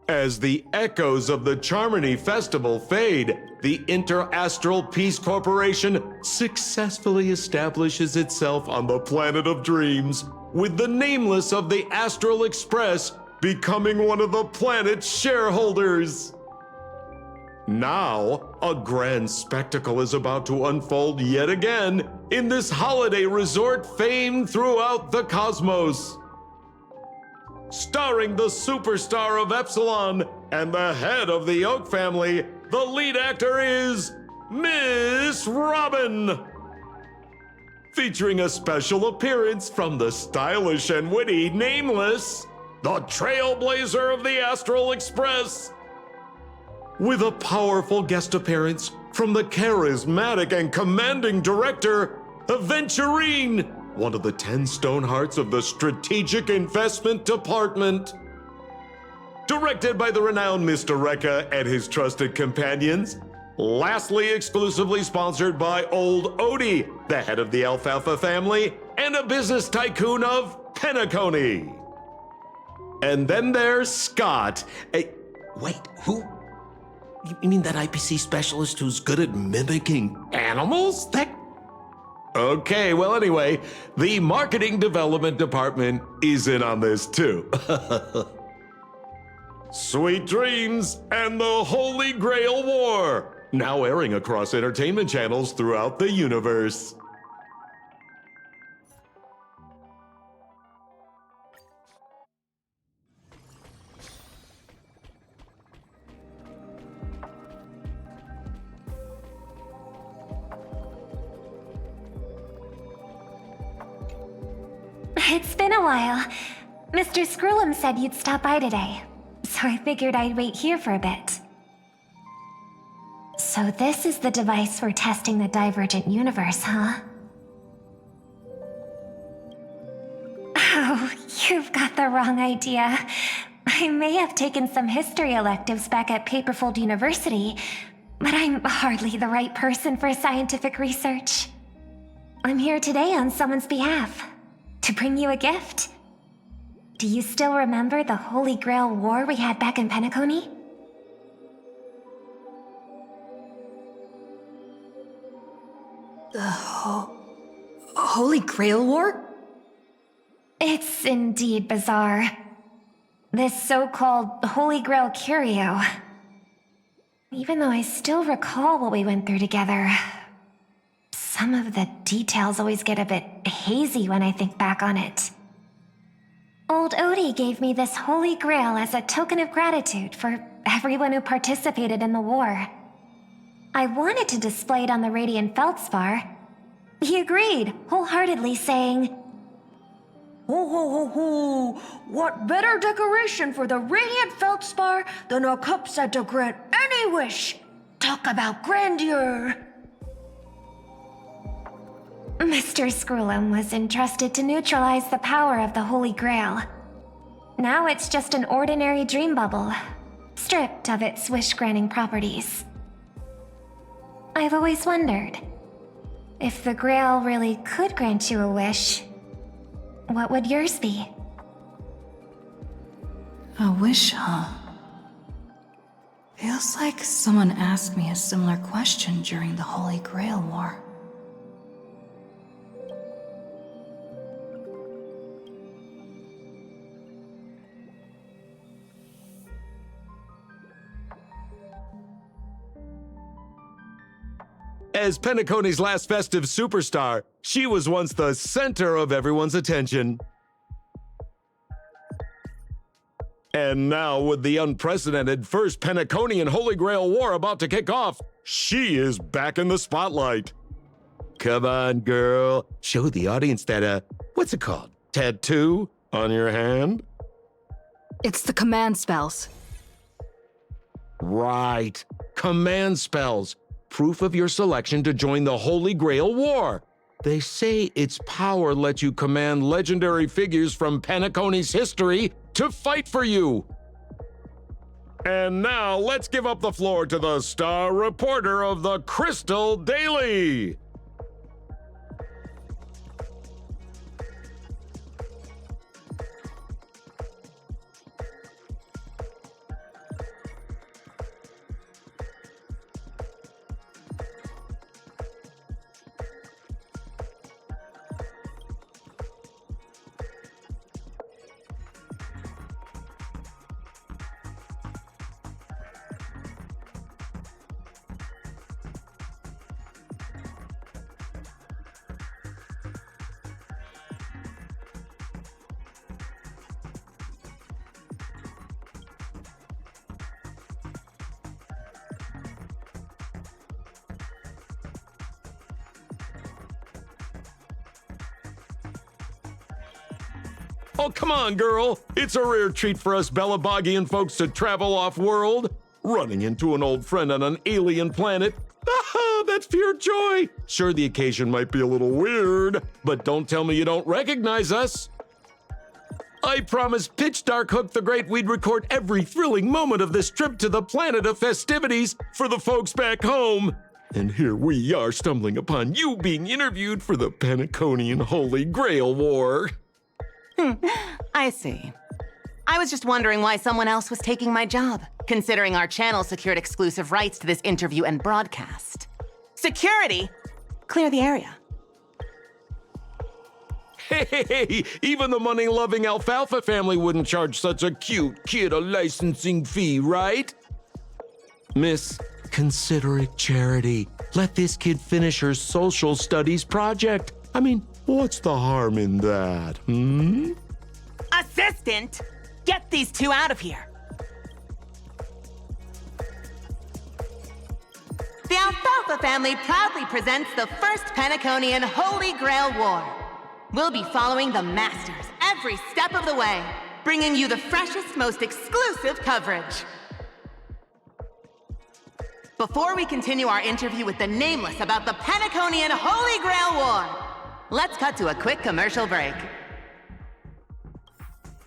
As the echoes of the Charmony Festival fade, the Inter-Astral Peace Corporation successfully establishes itself on the planet of dreams, with the nameless of the Astral Express becoming one of the planet's shareholders. Now, a grand spectacle is about to unfold yet again in this holiday resort famed throughout the cosmos. Starring the superstar of Epsilon and the head of the Oak family, the lead actor is Miss Robin. Featuring a special appearance from the stylish and witty Nameless, the trailblazer of the Astral Express. With a powerful guest appearance from the charismatic and commanding director, Aventurine, one of the 10 stone hearts of the Strategic Investment Department. Directed by the renowned Mr. Rekka and his trusted companions. Lastly, exclusively sponsored by Old Odie, the head of the Alfalfa family, and a business tycoon of Penacony. And then there's Scott. Wait, who? You mean that IPC specialist who's good at mimicking animals? Okay, well anyway, the marketing development department is in on this too. Sweet Dreams and the Holy Grail War, now airing across entertainment channels throughout the universe. It's been a while. Mr. Scrollum said you'd stop by today, so I figured I'd wait here for a bit. So this is the device for testing the divergent universe, huh? Oh, you've got the wrong idea. I may have taken some history electives back at Paperfold University, but I'm hardly the right person for scientific research. I'm here today on someone's behalf. To bring you a gift. Do you still remember the Holy Grail War we had back in Penacony? The Holy Grail War? It's indeed bizarre. This so-called Holy Grail curio. Even though I still recall what we went through together, some of the details always get a bit hazy when I think back on it. Old Odie gave me this Holy Grail as a token of gratitude for everyone who participated in the war. I wanted to display it on the Radiant Feldspar. He agreed, wholeheartedly saying, Ho ho ho ho! What better decoration for the Radiant Feldspar than a cup set to grant any wish? Talk about grandeur! Mr. Scrollum was entrusted to neutralize the power of the Holy Grail. Now it's just an ordinary dream bubble, stripped of its wish-granting properties. I've always wondered, if the Grail really could grant you a wish, what would yours be? A wish, huh? Feels like someone asked me a similar question during the Holy Grail War. As Penacony's last festive superstar, she was once the center of everyone's attention. And now, with the unprecedented first Penaconian Holy Grail War about to kick off, she is back in the spotlight. Come on, girl. Show the audience that, what's it called? Tattoo on your hand? It's the command spells. Right. Command spells. Proof of your selection to join the Holy Grail War. They say its power lets you command legendary figures from Penacony's history to fight for you. And now let's give up the floor to the star reporter of the Crystal Daily. Oh, come on, girl. It's a rare treat for us Bellabogian folks to travel off-world. Running into an old friend on an alien planet. Ah, that's pure joy. Sure, the occasion might be a little weird, but don't tell me you don't recognize us. I promised Pitch Dark Hook the Great we'd record every thrilling moment of this trip to the planet of festivities for the folks back home. And here we are stumbling upon you being interviewed for the Penaconian Holy Grail War. I see. I was just wondering why someone else was taking my job, considering our channel secured exclusive rights to this interview and broadcast. Security! Clear the area. Hey, even the money-loving alfalfa family wouldn't charge such a cute kid a licensing fee, right? Miss, consider it charity. Let this kid finish her social studies project. I mean, what's the harm in that, Assistant! Get these two out of here! The Alfalfa family proudly presents the first Penaconian Holy Grail War. We'll be following the Masters every step of the way, bringing you the freshest, most exclusive coverage. Before we continue our interview with the Nameless about the Penaconian Holy Grail War, let's cut to a quick commercial break.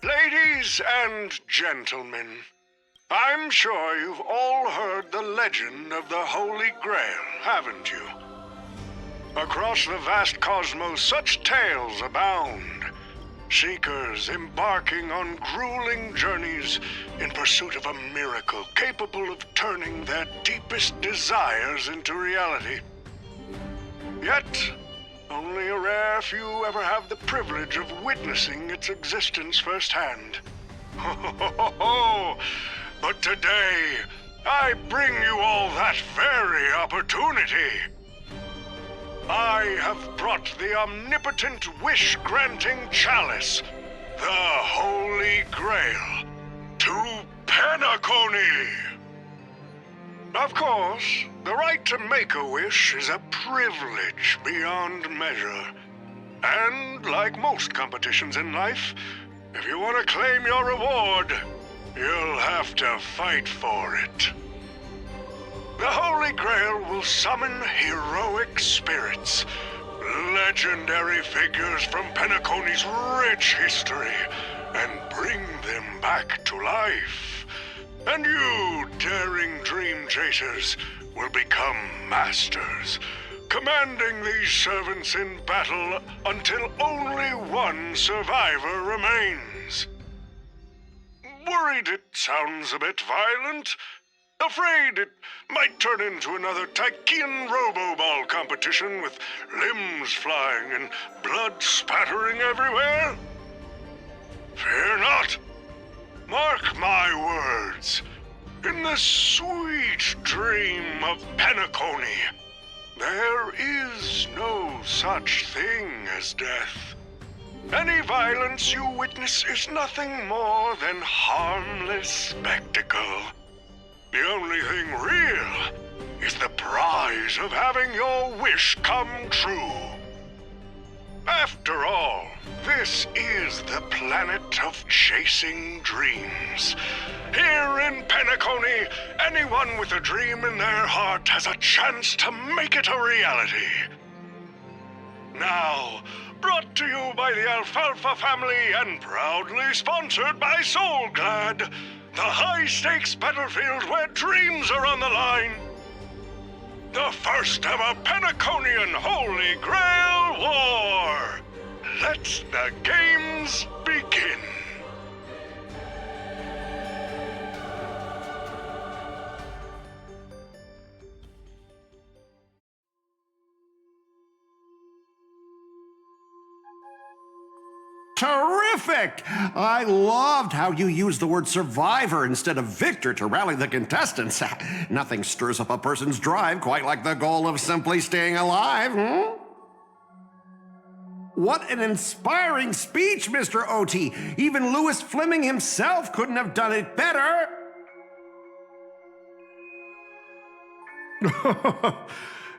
Ladies and gentlemen, I'm sure you've all heard the legend of the Holy Grail, haven't you? Across the vast cosmos, such tales abound. Seekers embarking on grueling journeys in pursuit of a miracle capable of turning their deepest desires into reality. Yet, only a rare few ever have the privilege of witnessing its existence firsthand. But today, I bring you all that very opportunity. I have brought the omnipotent wish-granting chalice, the Holy Grail, to Penacony. Of course, the right to make a wish is a privilege beyond measure. And like most competitions in life, if you want to claim your reward, you'll have to fight for it. The Holy Grail will summon heroic spirits, legendary figures from Penacony's rich history, and bring them back to life. And you, daring dream chasers, will become masters, commanding these servants in battle until only one survivor remains. Worried it sounds a bit violent? Afraid it might turn into another Tychean Robo-Ball competition with limbs flying and blood spattering everywhere? Fear not. Mark my words. In the sweet dream of Penacony, there is no such thing as death. Any violence you witness is nothing more than harmless spectacle. The only thing real is the prize of having your wish come true. After all, this is the planet of chasing dreams. Here in Penacony, anyone with a dream in their heart has a chance to make it a reality. Now, brought to you by the Alfalfa family and proudly sponsored by Soulglad, the high-stakes battlefield where dreams are on the line. The first ever Penaconian Holy Grail War. Let the games begin. Terrific! I loved how you used the word survivor instead of victor to rally the contestants. Nothing stirs up a person's drive quite like the goal of simply staying alive, What an inspiring speech, Mr. O.T. Even Louis Fleming himself couldn't have done it better.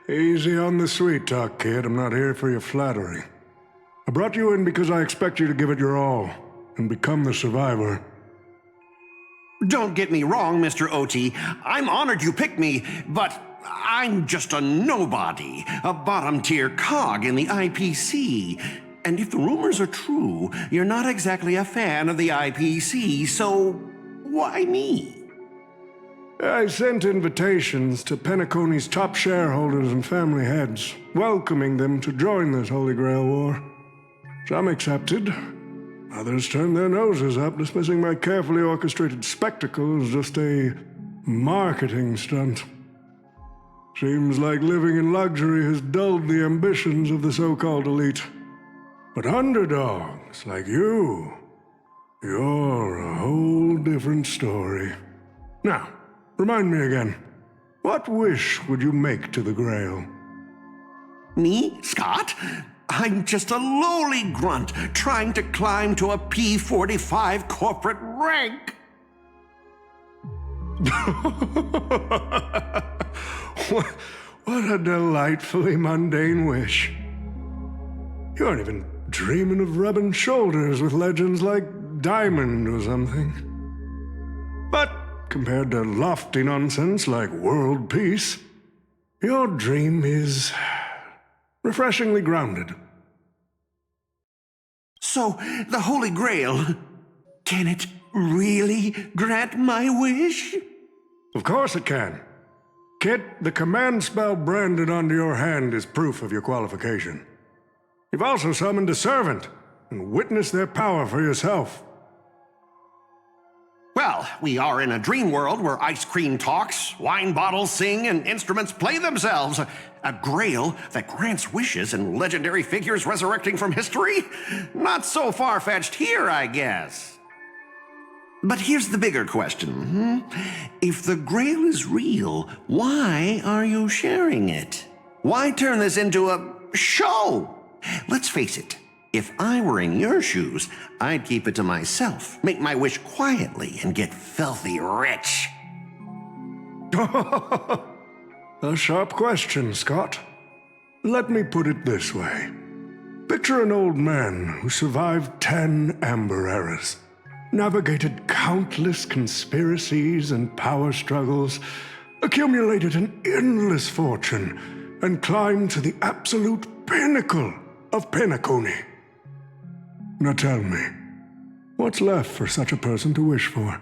Easy on the sweet talk, kid. I'm not here for your flattery. I brought you in because I expect you to give it your all. and become the survivor. Don't get me wrong, Mr. OT. I'm honored you picked me, but I'm just a nobody, a bottom-tier cog in the IPC. And if the rumors are true, you're not exactly a fan of the IPC, so why me? I sent invitations to Penacony's top shareholders and family heads, welcoming them to join this Holy Grail War. Some accepted. Others turned their noses up, dismissing my carefully orchestrated spectacle as just a marketing stunt. Seems like living in luxury has dulled the ambitions of the so-called elite. But underdogs like you're a whole different story. Now, remind me again, what wish would you make to the Grail? Me, Scott? I'm just a lowly grunt trying to climb to a P45 corporate rank. What a delightfully mundane wish. You aren't even dreaming of rubbing shoulders with legends like Diamond or something. But compared to lofty nonsense like world peace, your dream is refreshingly grounded. So, the Holy Grail, can it really grant my wish? Of course it can. Kid, the command spell branded onto your hand is proof of your qualification. You've also summoned a servant and witnessed their power for yourself. Well, we are in a dream world where ice cream talks, wine bottles sing, and instruments play themselves. A grail that grants wishes and legendary figures resurrecting from history? Not so far-fetched here, I guess. But here's the bigger question. If the grail is real, why are you sharing it? Why turn this into a show? Let's face it. If I were in your shoes, I'd keep it to myself, make my wish quietly, and get filthy rich. A sharp question, Scott. Let me put it this way. Picture an old man who survived 10 Amber Eras, navigated countless conspiracies and power struggles, accumulated an endless fortune, and climbed to the absolute pinnacle of Penacony. Now tell me, what's left for such a person to wish for?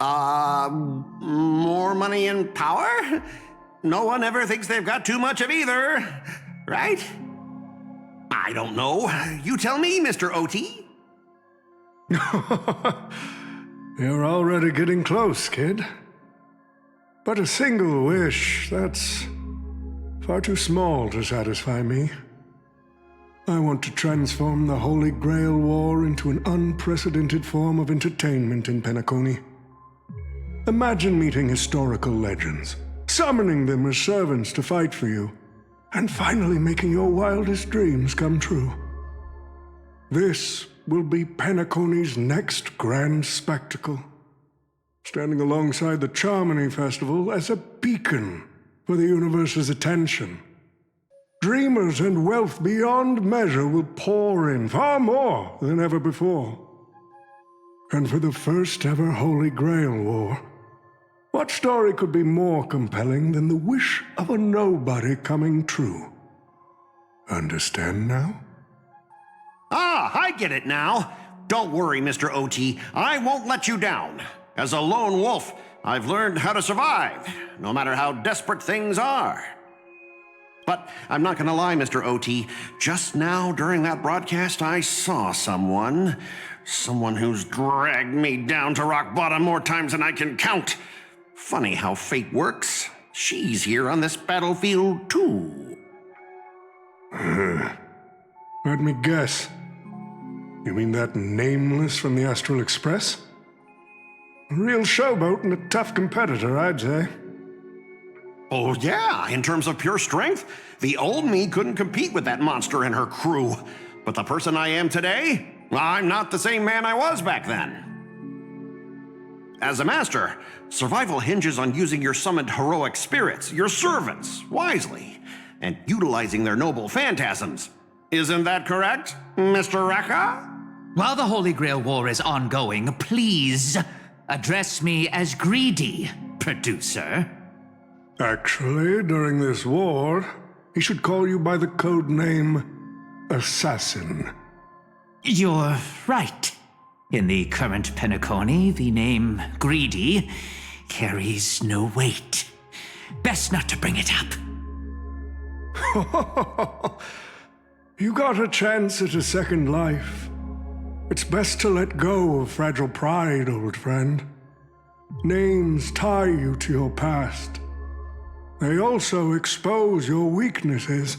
More money and power? No one ever thinks they've got too much of either, right? I don't know. You tell me, Mr. OT. You're already getting close, kid. But a single wish, that's far too small to satisfy me. I want to transform the Holy Grail War into an unprecedented form of entertainment in Penacony. Imagine meeting historical legends, summoning them as servants to fight for you, and finally making your wildest dreams come true. This will be Penacony's next grand spectacle, standing alongside the Charmony Festival as a beacon for the universe's attention. Dreamers and wealth beyond measure will pour in, far more than ever before. And for the first ever Holy Grail War, what story could be more compelling than the wish of a nobody coming true? Understand now? Ah, I get it now. Don't worry, Mr. OT. I won't let you down. As a lone wolf, I've learned how to survive, no matter how desperate things are. But I'm not gonna lie, Mr. OT. Just now, during that broadcast, I saw someone who's dragged me down to rock bottom more times than I can count. Funny how fate works. She's here on this battlefield, too. Let me guess. You mean that Nameless from the Astral Express? A real showboat and a tough competitor, I'd say. Oh, yeah, in terms of pure strength, the old me couldn't compete with that monster and her crew. But the person I am today, I'm not the same man I was back then. As a master, survival hinges on using your summoned heroic spirits, your servants, wisely, and utilizing their noble phantasms. Isn't that correct, Mr. Rekka? While the Holy Grail War is ongoing, please address me as greedy, producer. Actually, during this war, he should call you by the code name Assassin. You're right. In the current Penacony, the name Greedy carries no weight. Best not to bring it up. You got a chance at a second life. It's best to let go of fragile pride, old friend. Names tie you to your past. They also expose your weaknesses.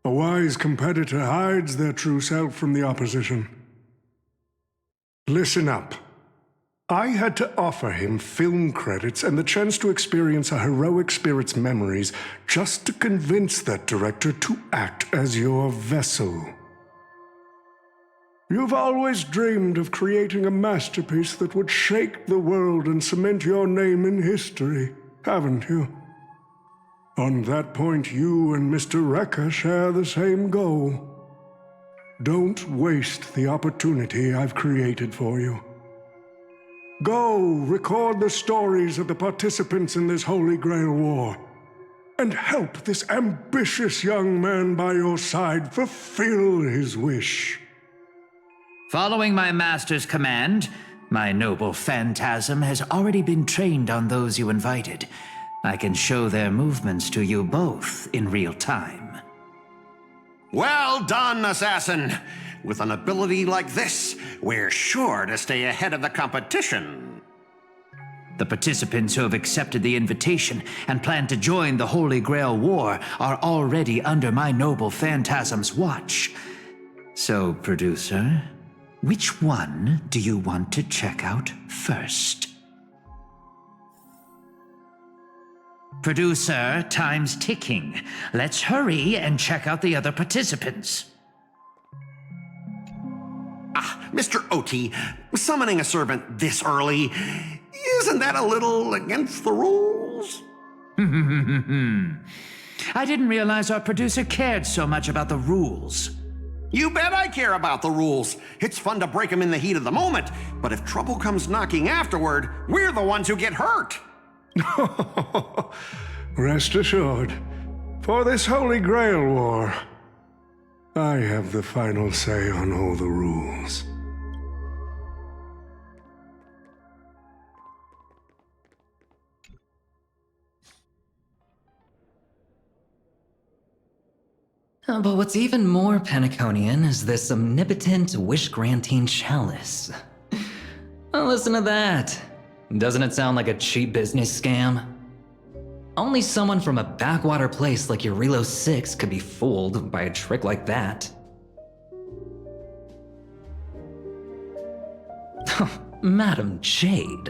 A wise competitor hides their true self from the opposition. Listen up. I had to offer him film credits and the chance to experience a heroic spirit's memories just to convince that director to act as your vessel. You've always dreamed of creating a masterpiece that would shake the world and cement your name in history, haven't you? On that point, you and Mr. Rekka share the same goal. Don't waste the opportunity I've created for you. Go record the stories of the participants in this Holy Grail War, and help this ambitious young man by your side fulfill his wish. Following my master's command, my noble phantasm has already been trained on those you invited. I can show their movements to you both in real time. Well done, Assassin! With an ability like this, we're sure to stay ahead of the competition. The participants who have accepted the invitation and plan to join the Holy Grail War are already under my noble phantasm's watch. So, producer, which one do you want to check out first? Producer, time's ticking. Let's hurry and check out the other participants. Mr. Oti, summoning a servant this early, isn't that a little against the rules? I didn't realize our producer cared so much about the rules. You bet I care about the rules. It's fun to break them in the heat of the moment, but if trouble comes knocking afterward, we're the ones who get hurt. Rest assured, for this Holy Grail War, I have the final say on all the rules. But what's even more Penaconian is this omnipotent wish-granting chalice. Oh, listen to that. Doesn't it sound like a cheap business scam? Only someone from a backwater place like Eurilo 6 could be fooled by a trick like that. Madam Jade.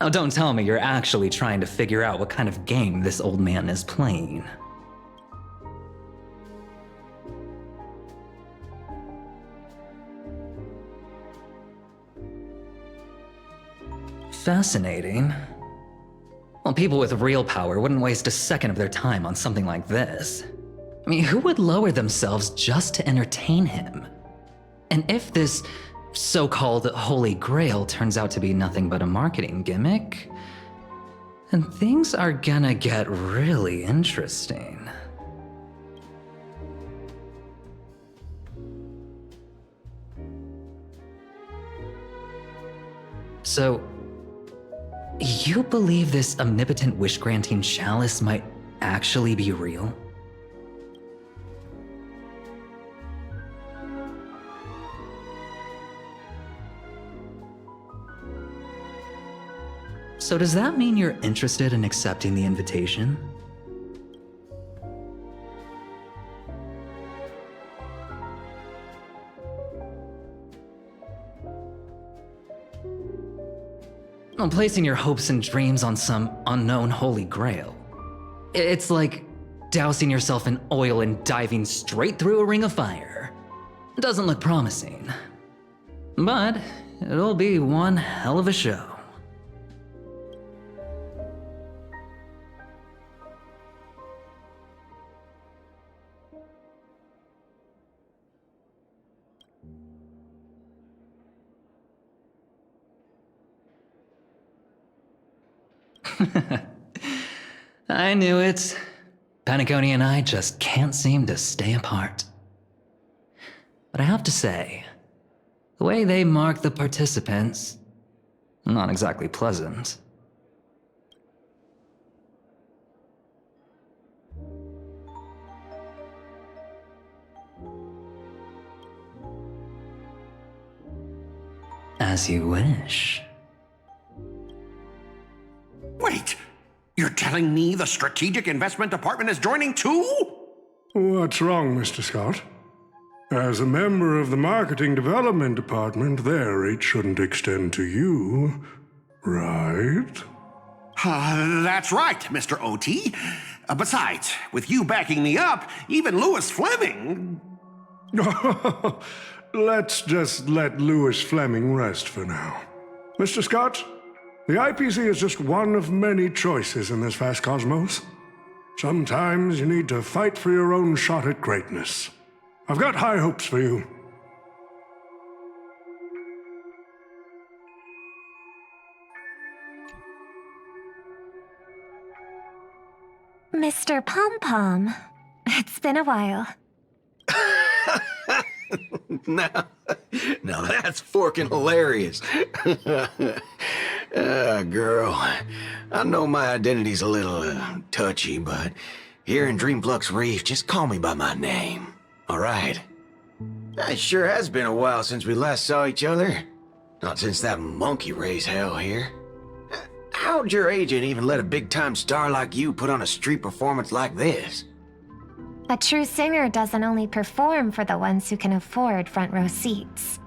Oh, don't tell me you're actually trying to figure out what kind of game this old man is playing. Fascinating. Well, people with real power wouldn't waste a second of their time on something like this. I mean, who would lower themselves just to entertain him? And if this so-called Holy Grail turns out to be nothing but a marketing gimmick, then things are gonna get really interesting. So, you believe this omnipotent wish-granting chalice might actually be real? So does that mean you're interested in accepting the invitation? Well, placing your hopes and dreams on some unknown Holy Grail. It's like dousing yourself in oil and diving straight through a ring of fire. Doesn't look promising. But it'll be one hell of a show. I knew it. Penacony and I just can't seem to stay apart. But I have to say, the way they mark the participants, not exactly pleasant. As you wish. Wait, you're telling me the Strategic Investment Department is joining too? What's wrong, Mr. Scott? As a member of the Marketing Development Department, their reach shouldn't extend to you, right? That's right, Mr. OT. Besides, with you backing me up, even Louis Fleming... Let's just let Louis Fleming rest for now. Mr. Scott, the IPC is just one of many choices in this vast cosmos. Sometimes you need to fight for your own shot at greatness. I've got high hopes for you. Mr. Pom-Pom, it's been a while. Now that's forking hilarious. Girl, I know my identity's a little touchy, but here in Dreamflux Reef, just call me by my name, all right? It sure has been a while since we last saw each other. Not since that monkey raised hell here. How'd your agent even let a big-time star like you put on a street performance like this? A true singer doesn't only perform for the ones who can afford front row seats.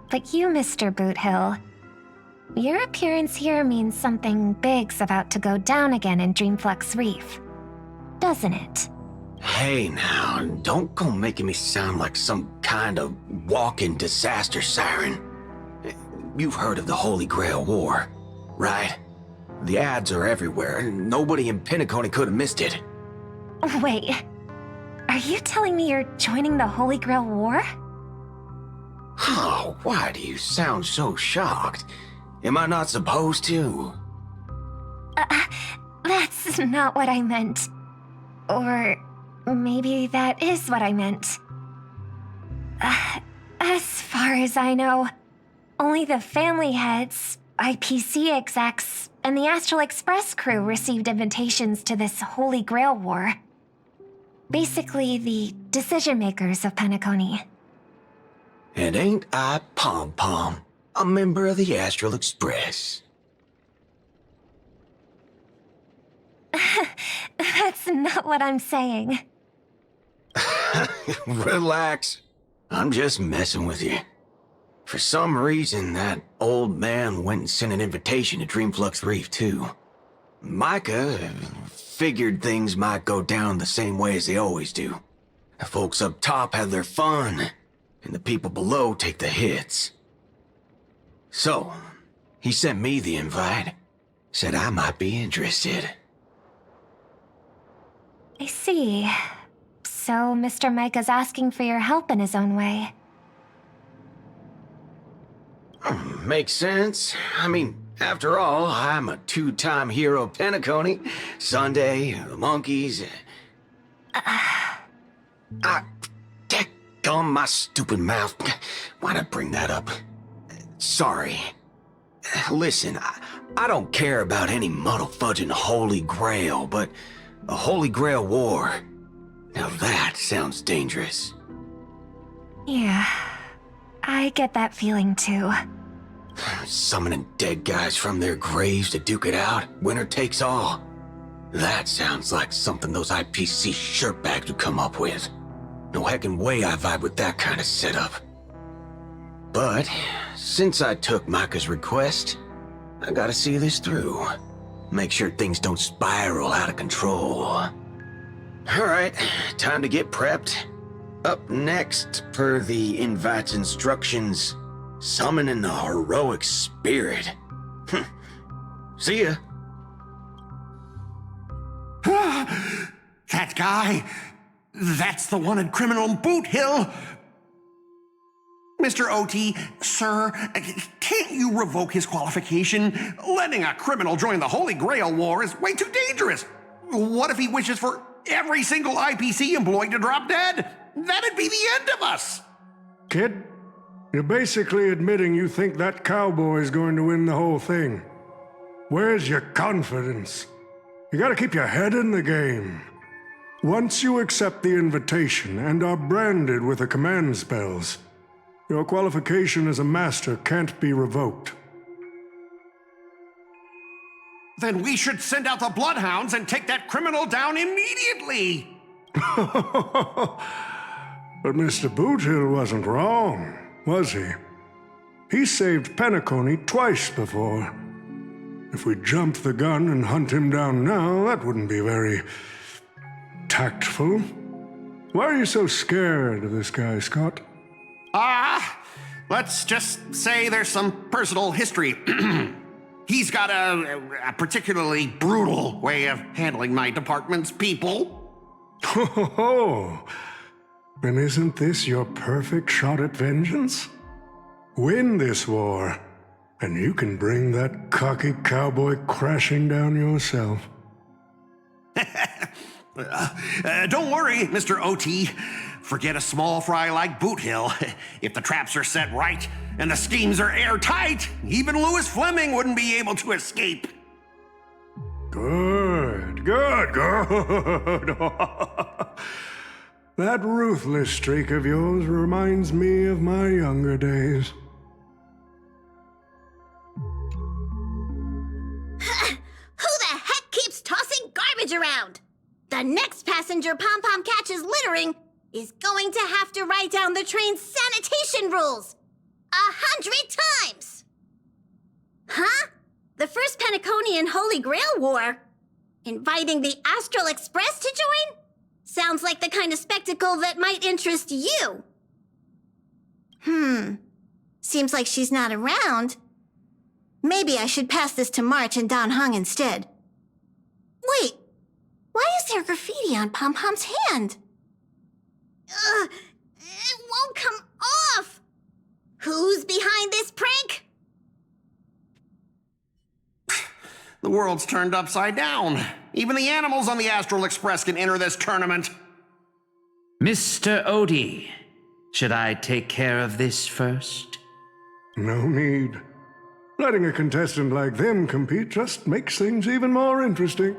But you, Mr. Boothill, your appearance here means something big's about to go down again in Dreamflux Reef, doesn't it? Hey now, don't go making me sound like some kind of walking disaster siren. You've heard of the Holy Grail War, right? The ads are everywhere, nobody in Penacony could have missed it. Wait, are you telling me you're joining the Holy Grail War? Oh, why do you sound so shocked? Am I not supposed to? That's not what I meant. Or maybe that is what I meant. As far as I know, only the family heads, IPC execs, and the Astral Express crew received invitations to this Holy Grail War. Basically, the decision-makers of Penacony. And ain't I Pom-Pom, a member of the Astral Express? That's not what I'm saying. Relax. I'm just messing with you. For some reason, that old man went and sent an invitation to Dreamflux Reef, too. Micah figured things might go down the same way as they always do. The folks up top have their fun, and the people below take the hits. So, he sent me the invite. Said I might be interested. I see. So Mr. Micah's asking for your help in his own way. Makes sense. I mean, after all, I'm a two-time hero of Penacony. Sunday, the monkeys. Daggum my stupid mouth. Why'd I bring that up? Sorry. Listen, I don't care about any muddle-fudging Holy Grail, but a Holy Grail War. Now that sounds dangerous. Yeah, I get that feeling too. Summoning dead guys from their graves to duke it out, winner takes all. That sounds like something those IPC shirtbags would come up with. No heckin' way I vibe with that kind of setup. But, since I took Micah's request, I gotta see this through. Make sure things don't spiral out of control. Alright, time to get prepped. Up next, per the invite's instructions, summoning the heroic spirit. See ya. That guy, that's the wanted criminal in Boot Hill. Mr. OT, sir, can't you revoke his qualification? Letting a criminal join the Holy Grail War is way too dangerous. What if he wishes for every single IPC employee to drop dead? That'd be the end of us. Kid, you're basically admitting you think that cowboy is going to win the whole thing. Where's your confidence? You gotta keep your head in the game. Once you accept the invitation and are branded with the command spells, your qualification as a master can't be revoked. Then we should send out the bloodhounds and take that criminal down immediately! But Mr. Boothill wasn't wrong, was he? He saved Penacony twice before. If we jumped the gun and hunt him down now, that wouldn't be very tactful. Why are you so scared of this guy, Scott? Let's just say there's some personal history. He's got a particularly brutal way of handling my department's people. Oh, and isn't this your perfect shot at vengeance? Win this war, and you can bring that cocky cowboy crashing down yourself. Don't worry, Mr. OT. Forget a small fry like Boothill. If the traps are set right and the schemes are airtight, even Louis Fleming wouldn't be able to escape. Good. That ruthless streak of yours reminds me of my younger days. Who the heck keeps tossing garbage around? The next passenger Pom-Pom catches littering is going to have to write down the train's sanitation rules 100 times! Huh? The first Penaconian Holy Grail War? Inviting the Astral Express to join? Sounds like the kind of spectacle that might interest you. Seems like she's not around. Maybe I should pass this to March and Don Hung instead. Wait, why is there graffiti on Pom-Pom's hand? It won't come off! Who's behind this prank? The world's turned upside down. Even the animals on the Astral Express can enter this tournament. Mr. Odie, should I take care of this first? No need. Letting a contestant like them compete just makes things even more interesting.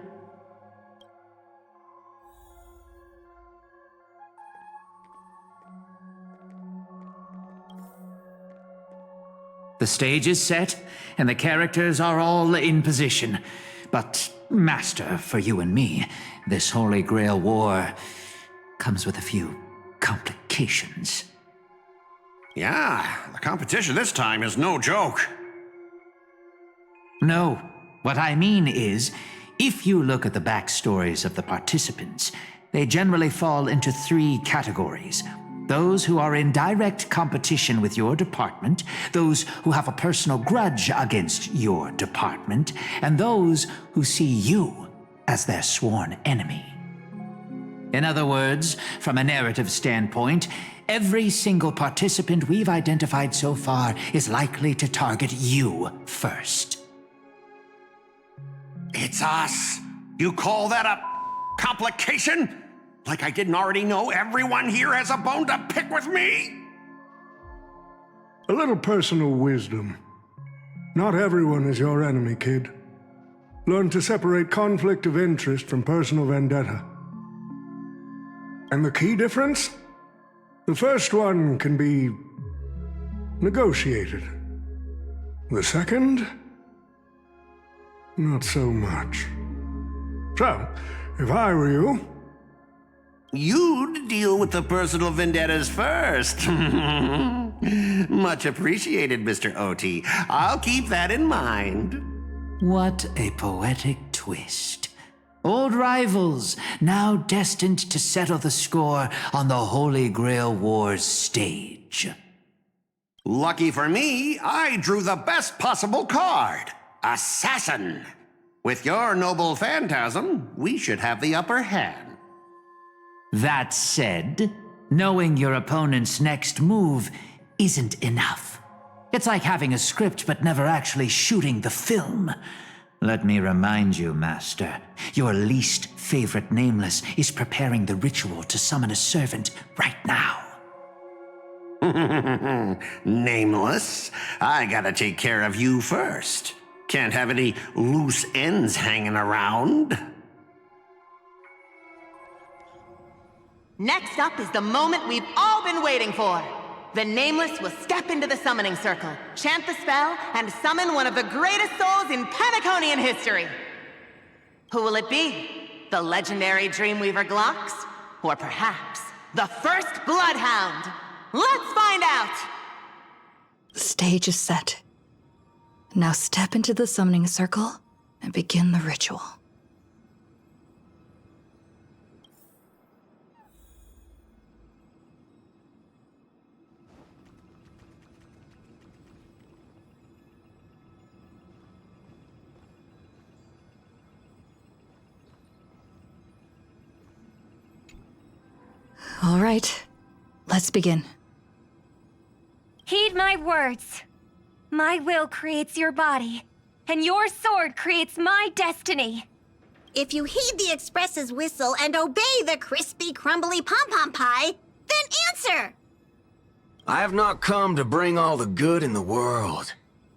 The stage is set, and the characters are all in position. But, Master, for you and me, this Holy Grail War comes with a few complications. Yeah, the competition this time is no joke. No, what I mean is, if you look at the backstories of the participants, they generally fall into 3 categories. Those who are in direct competition with your department, those who have a personal grudge against your department, and those who see you as their sworn enemy. In other words, from a narrative standpoint, every single participant we've identified so far is likely to target you first. It's us. You call that a complication? Like I didn't already know everyone here has a bone to pick with me? A little personal wisdom. Not everyone is your enemy, kid. Learn to separate conflict of interest from personal vendetta. And the key difference? The first one can be negotiated. The second? Not so much. So, if I were you, you'd deal with the personal vendettas first. Much appreciated, Mr. OT. I'll keep that in mind. What a poetic twist. Old rivals, now destined to settle the score on the Holy Grail War's stage. Lucky for me, I drew the best possible card. Assassin. With your noble phantasm, we should have the upper hand. That said, knowing your opponent's next move isn't enough. It's like having a script but never actually shooting the film. Let me remind you, Master, your least favorite Nameless is preparing the ritual to summon a servant right now. Nameless, I gotta take care of you first. Can't have any loose ends hanging around. Next up is the moment we've all been waiting for. The Nameless will step into the summoning circle, chant the spell, and summon one of the greatest souls in Penaconian history. Who will it be? The legendary Dreamweaver Glocks? Or perhaps the first Bloodhound? Let's find out! The stage is set. Now step into the summoning circle and begin the ritual. All right, let's begin. Heed my words. My will creates your body, and your sword creates my destiny. If you heed the Express's whistle and obey the crispy, crumbly pom-pom pie, then answer! I have not come to bring all the good in the world,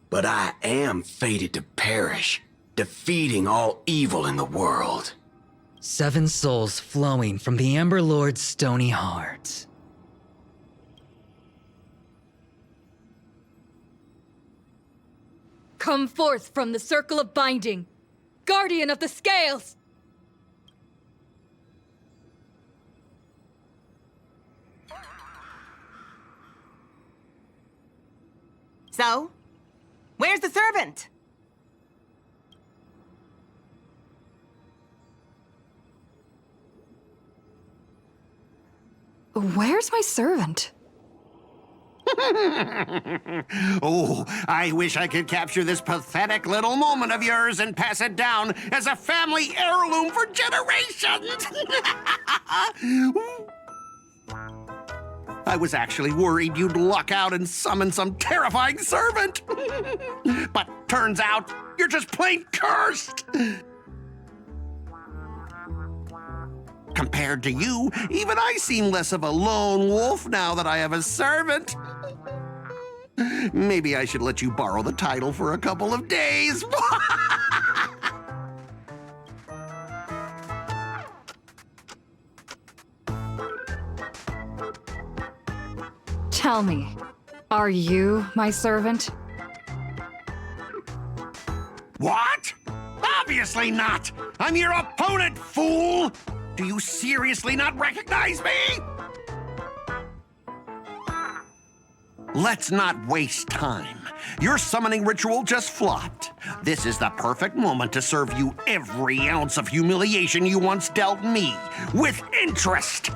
but I am fated to perish, defeating all evil in the world. 7 souls flowing from the Amber Lord's stony heart. Come forth from the circle of binding, guardian of the scales! So, where's the servant? Where's my servant? Oh, I wish I could capture this pathetic little moment of yours and pass it down as a family heirloom for generations. I was actually worried you'd luck out and summon some terrifying servant. But turns out you're just plain cursed. Compared to you, even I seem less of a lone wolf now that I have a servant. Maybe I should let you borrow the title for a couple of days. Tell me, are you my servant? What? Obviously not! I'm your opponent, fool! Do you seriously not recognize me? Let's not waste time. Your summoning ritual just flopped. This is the perfect moment to serve you every ounce of humiliation you once dealt me, with interest.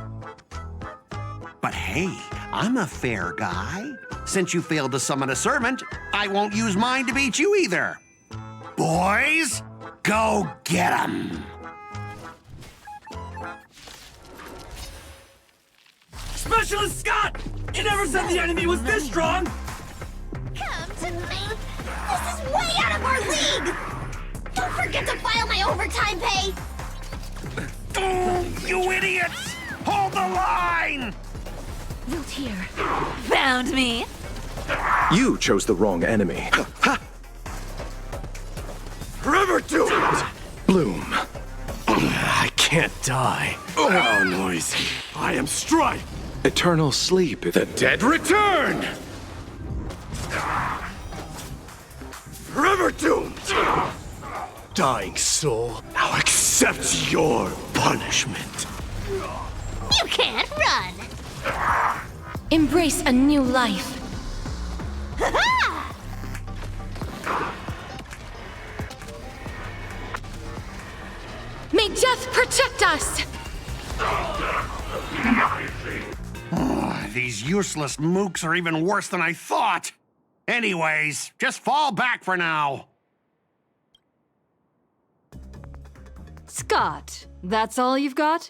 But hey, I'm a fair guy. Since you failed to summon a servant, I won't use mine to beat you either. Boys, go get 'em! Specialist Scott! You never said the enemy was this strong! Come to think, this is way out of our league! Don't forget to file my overtime pay! Oh, you idiots! Hold the line! Root here. Found me! You chose the wrong enemy. River to Bloom. I can't die. Oh, noise. I am Stripe. Eternal sleep. The dead return! River Doomed! Dying soul, now accept your punishment. You can't run! Embrace a new life. May death protect us! Oh, these useless mooks are even worse than I thought. Anyways, just fall back for now. Scott, that's all you've got?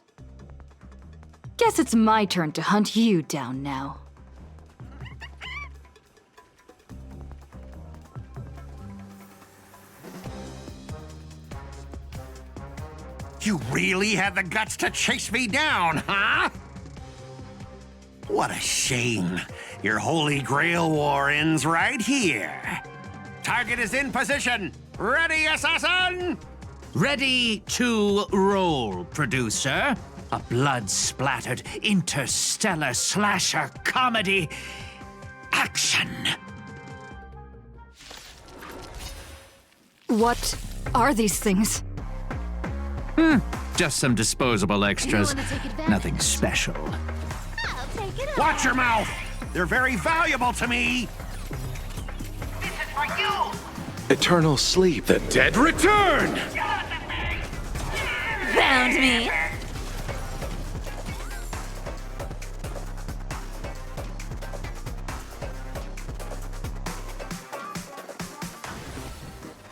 Guess it's my turn to hunt you down now. You really had the guts to chase me down, huh? What a shame. Your Holy Grail war ends right here. Target is in position. Ready, assassin? Ready to roll, producer. A blood-splattered interstellar slasher comedy. Action! What are these things? Just some disposable extras. Nothing special. Watch your mouth! They're very valuable to me! This is for you! Eternal sleep. The dead return! Found me.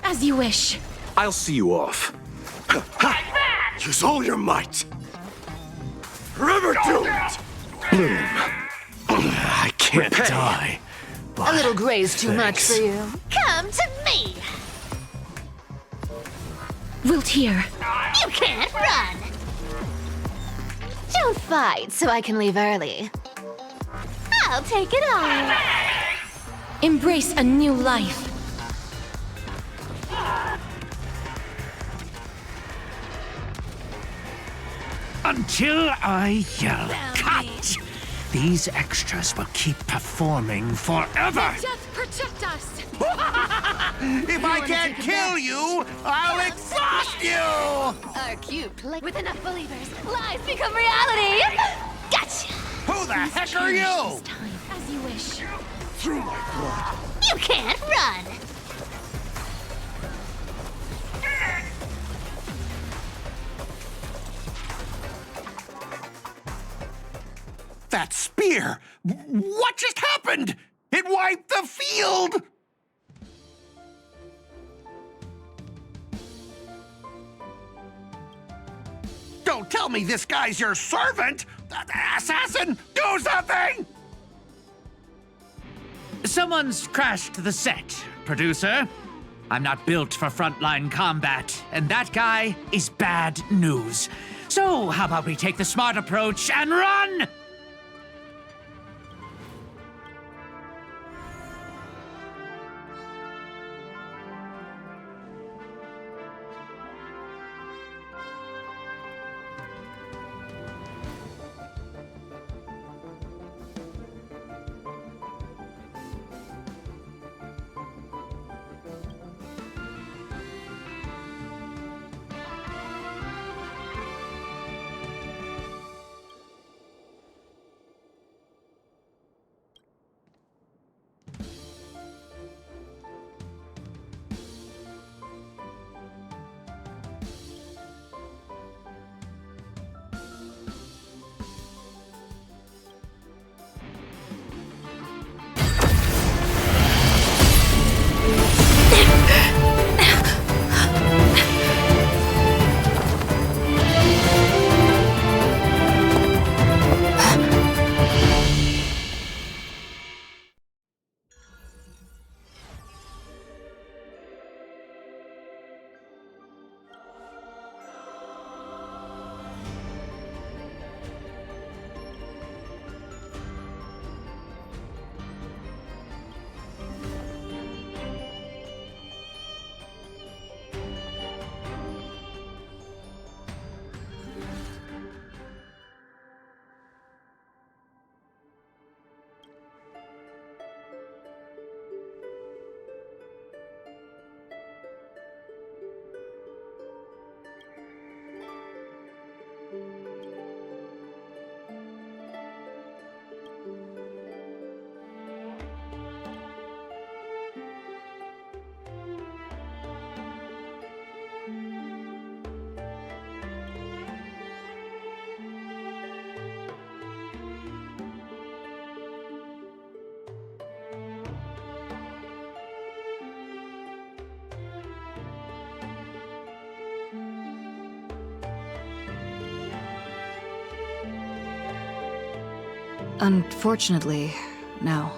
As you wish. I'll see you off. Use all your might! Forever doomed! Bloom. I can't Repay. die. A little gray's too much Thanks. for you. Come to me! Wilt here. You can't run! Don't fight so I can leave early. I'll take it all. Embrace a new life. Until I yell, cut! These extras will keep performing forever! Death protect us! If I can't kill you, I'll exhaust you! Our cute play. With enough believers, lies become reality! Gotcha! Who the heck are you? As you wish. Through my blood. You can't run! That spear! What just happened? It wiped the field! Don't tell me this guy's your servant! Assassin, do something! Someone's crashed the set, producer. I'm not built for frontline combat, and that guy is bad news. So, how about we take the smart approach and run? Unfortunately, no.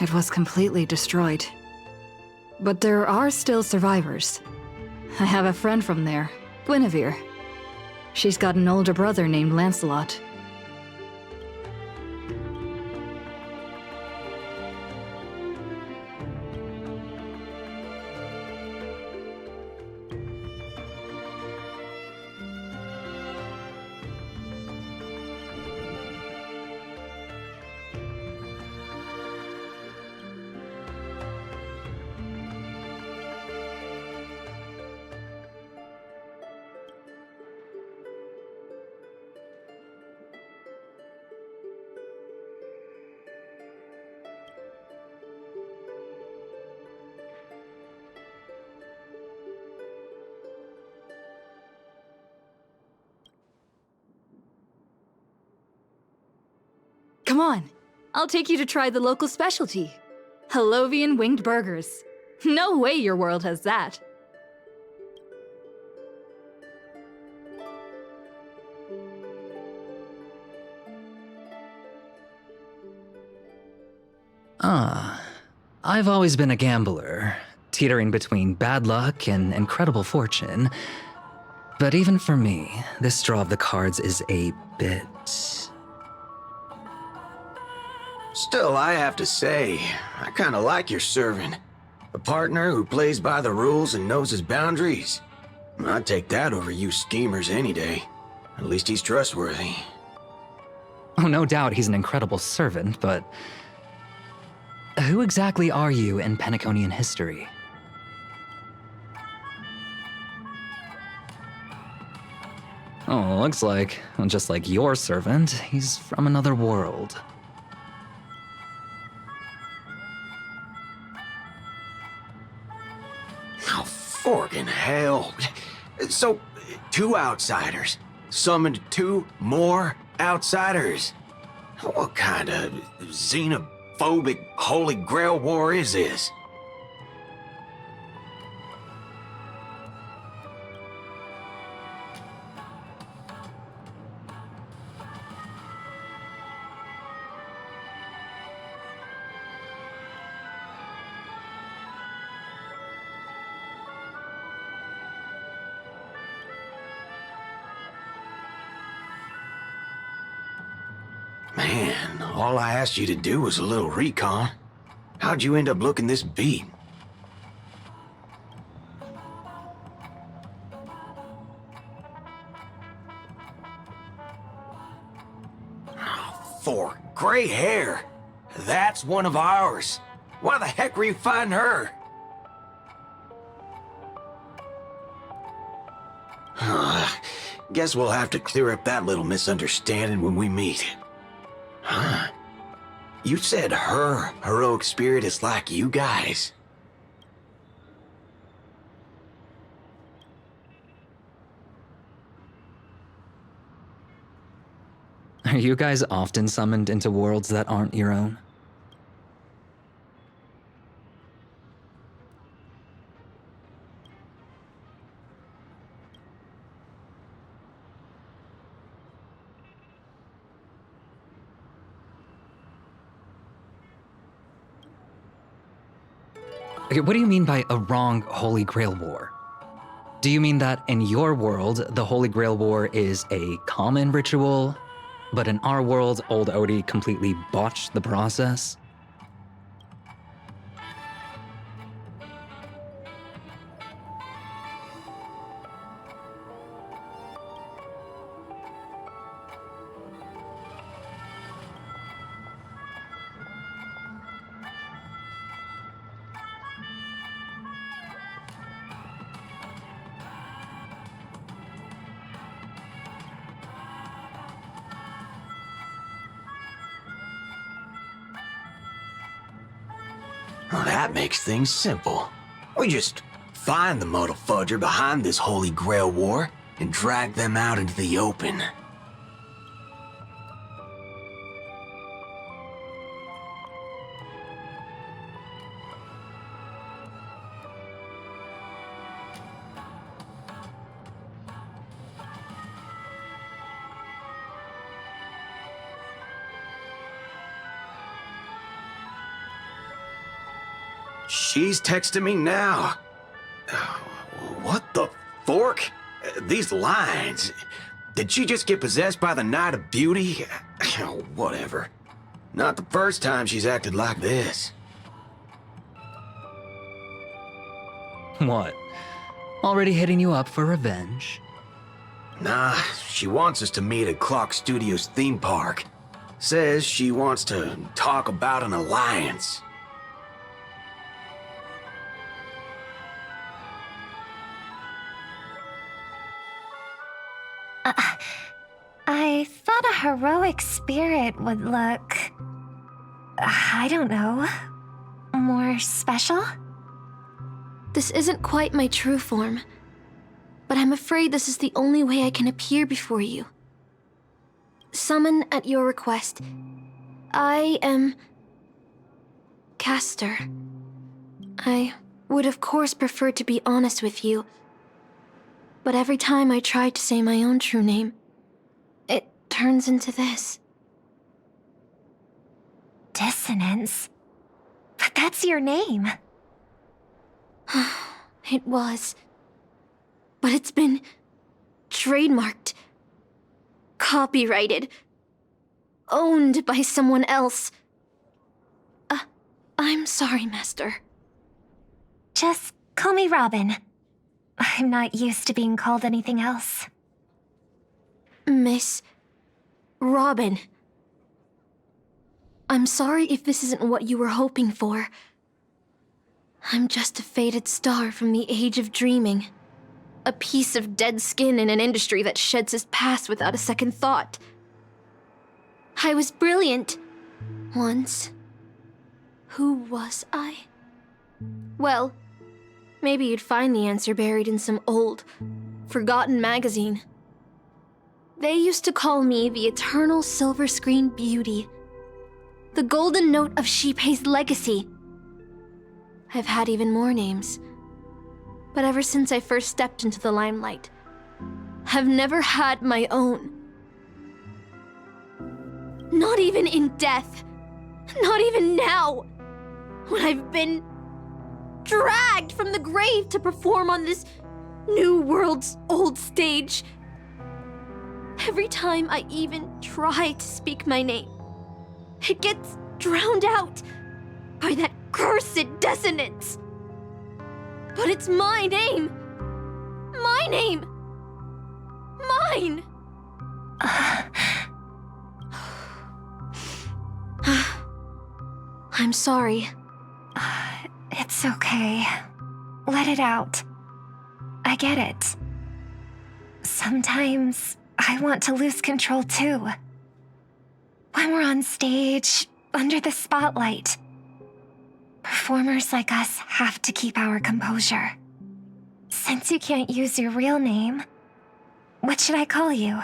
It was completely destroyed. But there are still survivors. I have a friend from there, Guinevere. She's got an older brother named Lancelot. Come on, I'll take you to try the local specialty. Halovian winged burgers. No way your world has that. I've always been a gambler, teetering between bad luck and incredible fortune. But even for me, this draw of the cards is a bit... Still, I have to say, I kinda like your servant. A partner who plays by the rules and knows his boundaries. I'd take that over you schemers any day. At least he's trustworthy. Oh, no doubt he's an incredible servant, but... who exactly are you in Penaconian history? Oh, looks like, well, just like your servant, he's from another world. Oh, forkin' hell. So, 2 outsiders summoned 2 more outsiders? What kind of xenophobic Holy Grail war is this? Man, all I asked you to do was a little recon. How'd you end up looking this beat? Oh, 4 gray hair. That's one of ours. Why the heck were you fighting her? Guess we'll have to clear up that little misunderstanding when we meet. Huh? You said her heroic spirit is like you guys. Are you guys often summoned into worlds that aren't your own? Okay, what do you mean by a wrong Holy Grail War? Do you mean that in your world, the Holy Grail War is a common ritual, but in our world, old Odie completely botched the process? Well, that makes things simple. We just find the muddle fudger behind this Holy Grail War and drag them out into the open. She's texting me now. What the fork? These lines. Did she just get possessed by the Night of Beauty? Oh, whatever. Not the first time she's acted like this. What? Already hitting you up for revenge? Nah, she wants us to meet at Clock Studios theme park. Says she wants to talk about an alliance. I thought a heroic spirit would look... I don't know... more special? This isn't quite my true form, but I'm afraid this is the only way I can appear before you. Summon at your request. I am... Castor. I would of course prefer to be honest with you, but every time I try to say my own true name, it turns into this. Dissonance? But that's your name. It was. But it's been trademarked, copyrighted, owned by someone else. I'm sorry, Master. Just call me Robin. I'm not used to being called anything else. Miss Robin. I'm sorry if this isn't what you were hoping for. I'm just a faded star from the age of dreaming. A piece of dead skin in an industry that sheds its past without a second thought. I was brilliant. Once. Who was I? Well, maybe you'd find the answer buried in some old, forgotten magazine. They used to call me the eternal silver screen beauty. The golden note of Shipei's legacy. I've had even more names. But ever since I first stepped into the limelight, I've never had my own. Not even in death. Not even now. When I've been dragged from the grave to perform on this new world's old stage. Every time I even try to speak my name, it gets drowned out by that cursed dissonance. But it's my name. My name. Mine. I'm sorry. It's okay. Let it out. I get it. Sometimes I want to lose control too. When we're on stage, under the spotlight, performers like us have to keep our composure. Since you can't use your real name, what should I call you?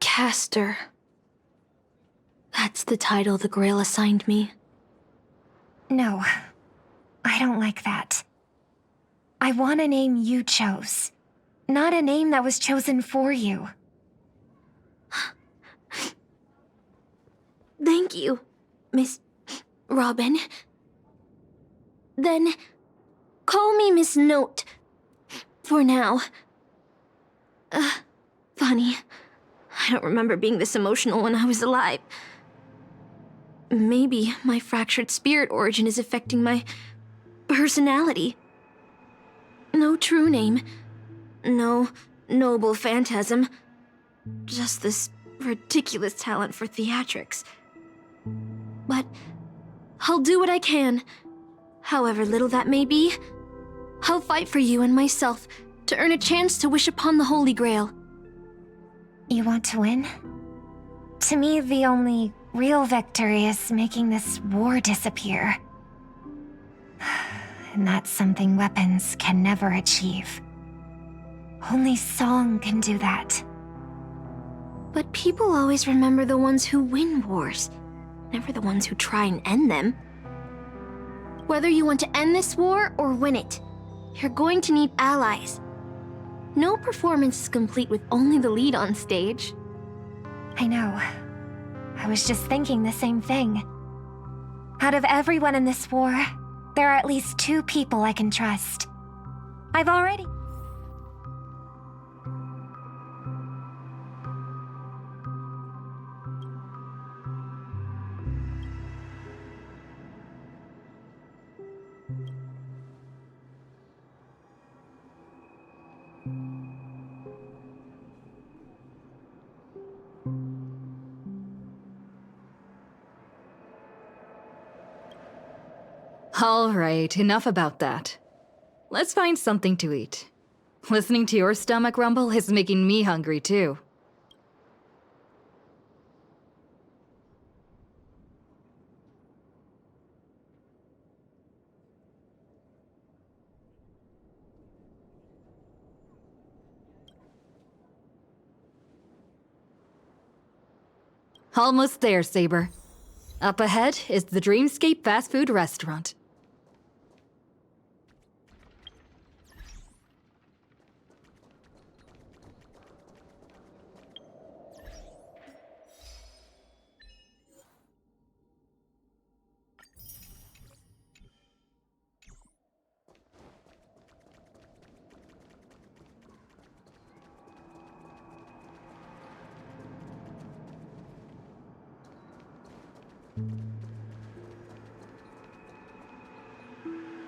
Castor. That's the title the Grail assigned me. No, I don't like that. I want a name you chose, not a name that was chosen for you. Thank you, Miss Robin. Then, call me Miss Note. For now. Funny. I don't remember being this emotional when I was alive. Maybe my fractured spirit origin is affecting my personality. No true name. No noble phantasm. Just this ridiculous talent for theatrics. But I'll do what I can. However little that may be, I'll fight for you and myself to earn a chance to wish upon the Holy Grail. You want to win? To me, the only real victory is making this war disappear. And that's something weapons can never achieve. Only song can do that. But people always remember the ones who win wars, never the ones who try and end them. Whether you want to end this war or win it, you're going to need allies. No performance is complete with only the lead on stage. I know. I was just thinking the same thing. Out of everyone in this war, there are at least 2 people I can trust. I've already... All right, enough about that. Let's find something to eat. Listening to your stomach rumble is making me hungry too. Almost there, Saber. Up ahead is the Dreamscape fast food restaurant.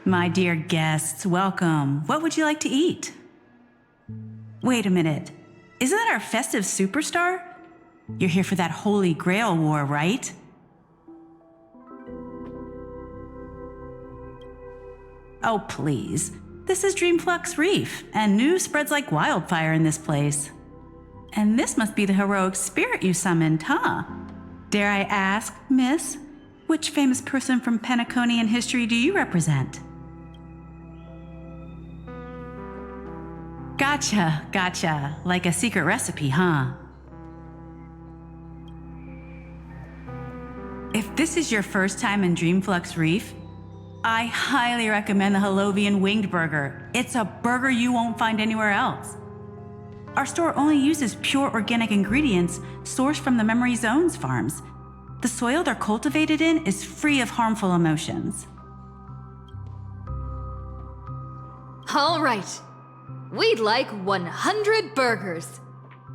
My dear guests, welcome. What would you like to eat? Wait a minute. Isn't that our festive superstar? You're here for that Holy Grail War, right? Oh, please. This is Dreamflux Reef, and news spreads like wildfire in this place. And this must be the heroic spirit you summoned, huh? Dare I ask, miss, which famous person from Penaconian history do you represent? Gotcha. Like a secret recipe, huh? If this is your first time in Dreamflux Reef, I highly recommend the Halovian Winged Burger. It's a burger you won't find anywhere else. Our store only uses pure organic ingredients sourced from the Memory Zones farms. The soil they're cultivated in is free of harmful emotions. All right. We'd like 100 burgers.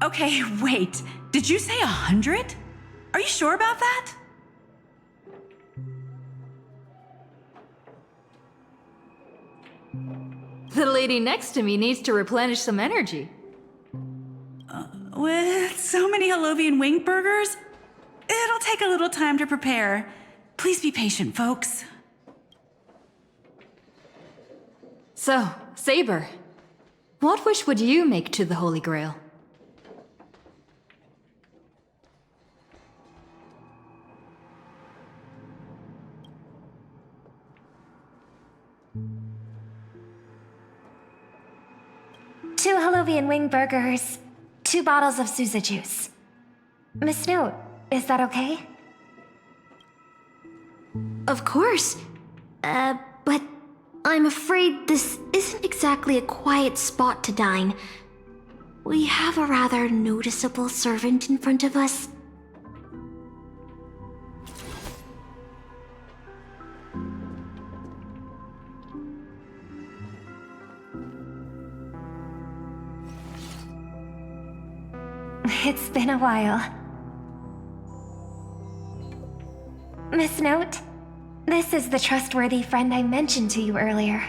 Okay, wait. Did you say 100? Are you sure about that? The lady next to me needs to replenish some energy. With so many Halovian winged burgers, it'll take a little time to prepare. Please be patient, folks. So, Saber, what wish would you make to the Holy Grail? Two Halovian wing burgers, 2 bottles of Suza juice. Miss Note, is that okay? Of course. But I'm afraid this isn't exactly a quiet spot to dine. We have a rather noticeable servant in front of us. It's been a while. Miss Note, this is the trustworthy friend I mentioned to you earlier.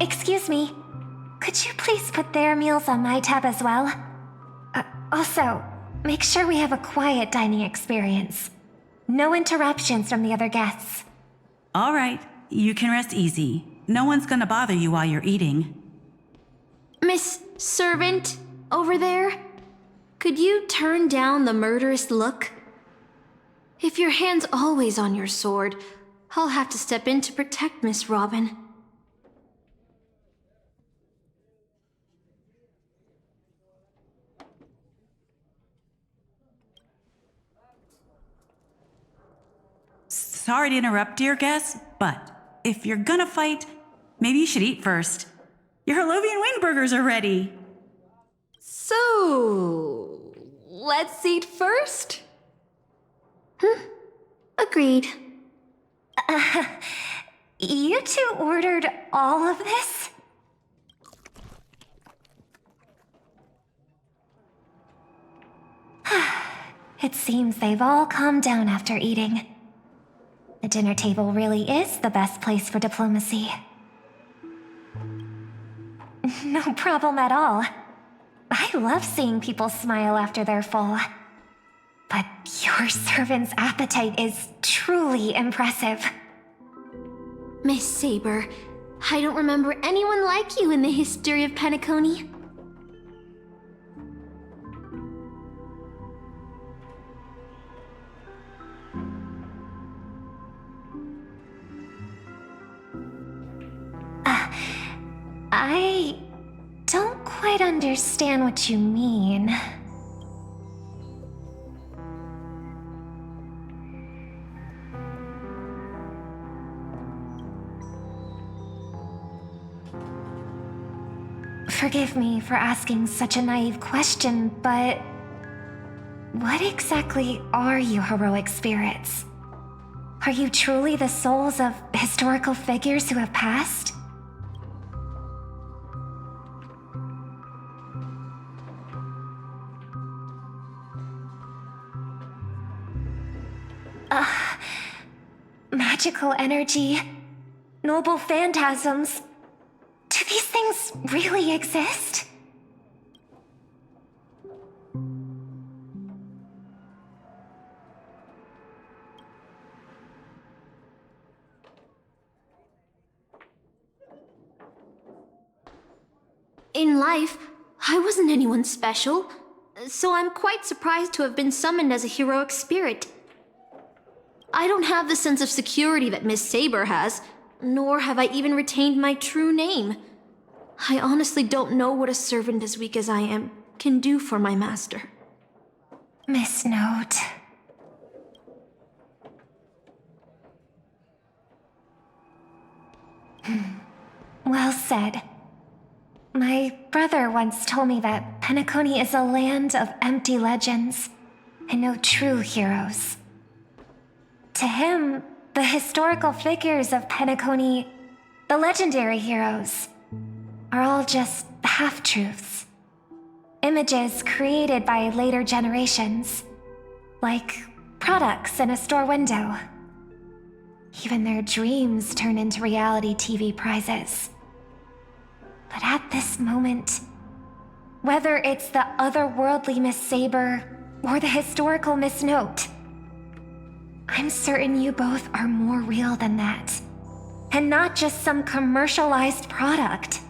Excuse me. Could you please put their meals on my tab as well? Also, make sure we have a quiet dining experience. No interruptions from the other guests. All right, you can rest easy. No one's gonna bother you while you're eating. Miss Servant, over there? Could you turn down the murderous look? If your hand's always on your sword, I'll have to step in to protect Miss Robin. Sorry to interrupt, dear guests, but if you're gonna fight, maybe you should eat first. Your Halovian wing burgers are ready. So, let's eat first? Agreed. You two ordered all of this? It seems they've all calmed down after eating. The dinner table really is the best place for diplomacy. No problem at all. I love seeing people smile after they're full. But your servant's appetite is truly impressive. Miss Saber, I don't remember anyone like you in the history of Penacony. I don't quite understand what you mean. Forgive me for asking such a naive question, but what exactly are you heroic spirits? Are you truly the souls of historical figures who have passed? Magical energy, noble phantasms. Do these things really exist? In life, I wasn't anyone special, so I'm quite surprised to have been summoned as a heroic spirit. I don't have the sense of security that Miss Saber has, nor have I even retained my true name. I honestly don't know what a servant as weak as I am can do for my master. Miss Note. Well said. My brother once told me that Penacony is a land of empty legends and no true heroes. To him, the historical figures of Penacony, the legendary heroes, are all just half-truths. Images created by later generations, like products in a store window. Even their dreams turn into reality TV prizes. But at this moment, whether it's the otherworldly Miss Saber or the historical Miss Note, I'm certain you both are more real than that, and not just some commercialized product.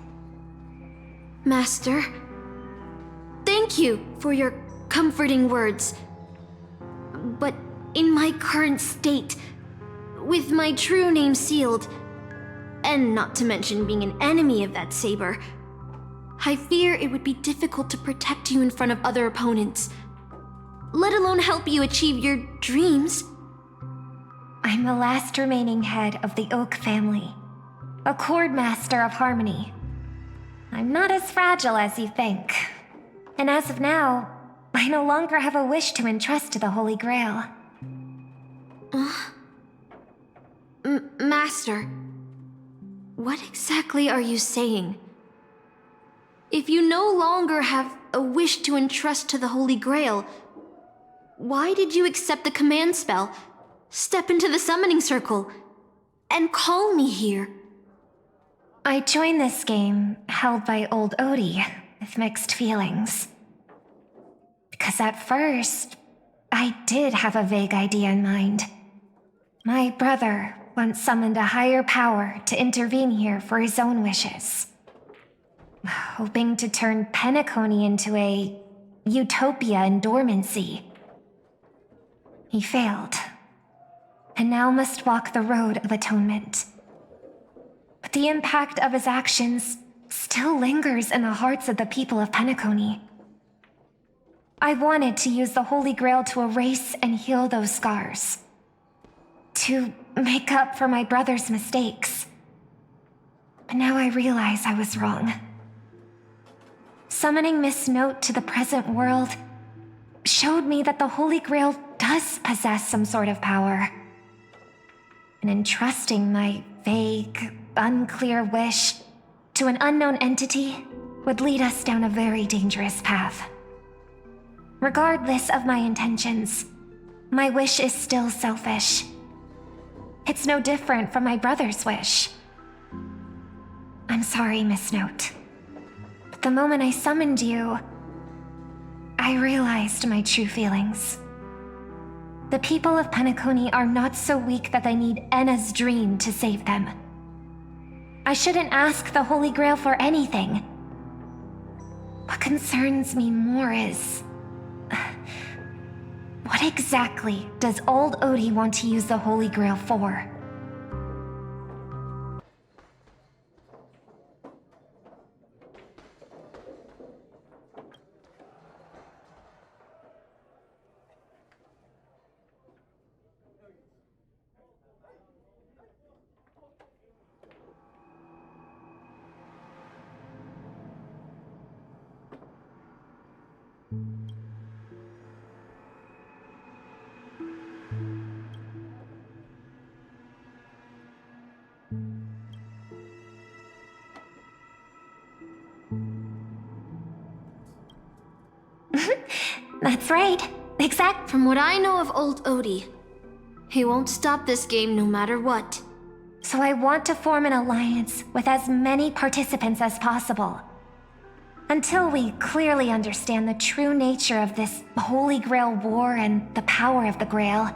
Master, thank you for your comforting words. But in my current state, with my true name sealed, and not to mention being an enemy of that saber, I fear it would be difficult to protect you in front of other opponents, let alone help you achieve your dreams. I'm the last remaining head of the Oak family, a chord master of harmony. I'm not as fragile as you think, and as of now, I no longer have a wish to entrust to the Holy Grail. Master, what exactly are you saying? If you no longer have a wish to entrust to the Holy Grail, why did you accept the command spell, step into the summoning circle, and call me here? I joined this game, held by old Odie, with mixed feelings. Because at first, I did have a vague idea in mind. My brother once summoned a higher power to intervene here for his own wishes, hoping to turn Penacony into a utopia in dormancy. He failed, and now must walk the road of atonement. But the impact of his actions still lingers in the hearts of the people of Penacony. I wanted to use the Holy Grail to erase and heal those scars, to make up for my brother's mistakes. But now I realize I was wrong. Summoning Miss Note to the present world showed me that the Holy Grail does possess some sort of power. And entrusting my vague, unclear wish to an unknown entity would lead us down a very dangerous path. Regardless of my intentions, my wish is still selfish. It's no different from my brother's wish. I'm sorry, Miss Note. But the moment I summoned you, I realized my true feelings. The people of Penacony are not so weak that they need Enna's dream to save them. I shouldn't ask the Holy Grail for anything. What concerns me more is... what exactly does old Odie want to use the Holy Grail for? That's right. Exact. From what I know of old Odie, he won't stop this game no matter what. So I want to form an alliance with as many participants as possible. Until we clearly understand the true nature of this Holy Grail war and the power of the Grail,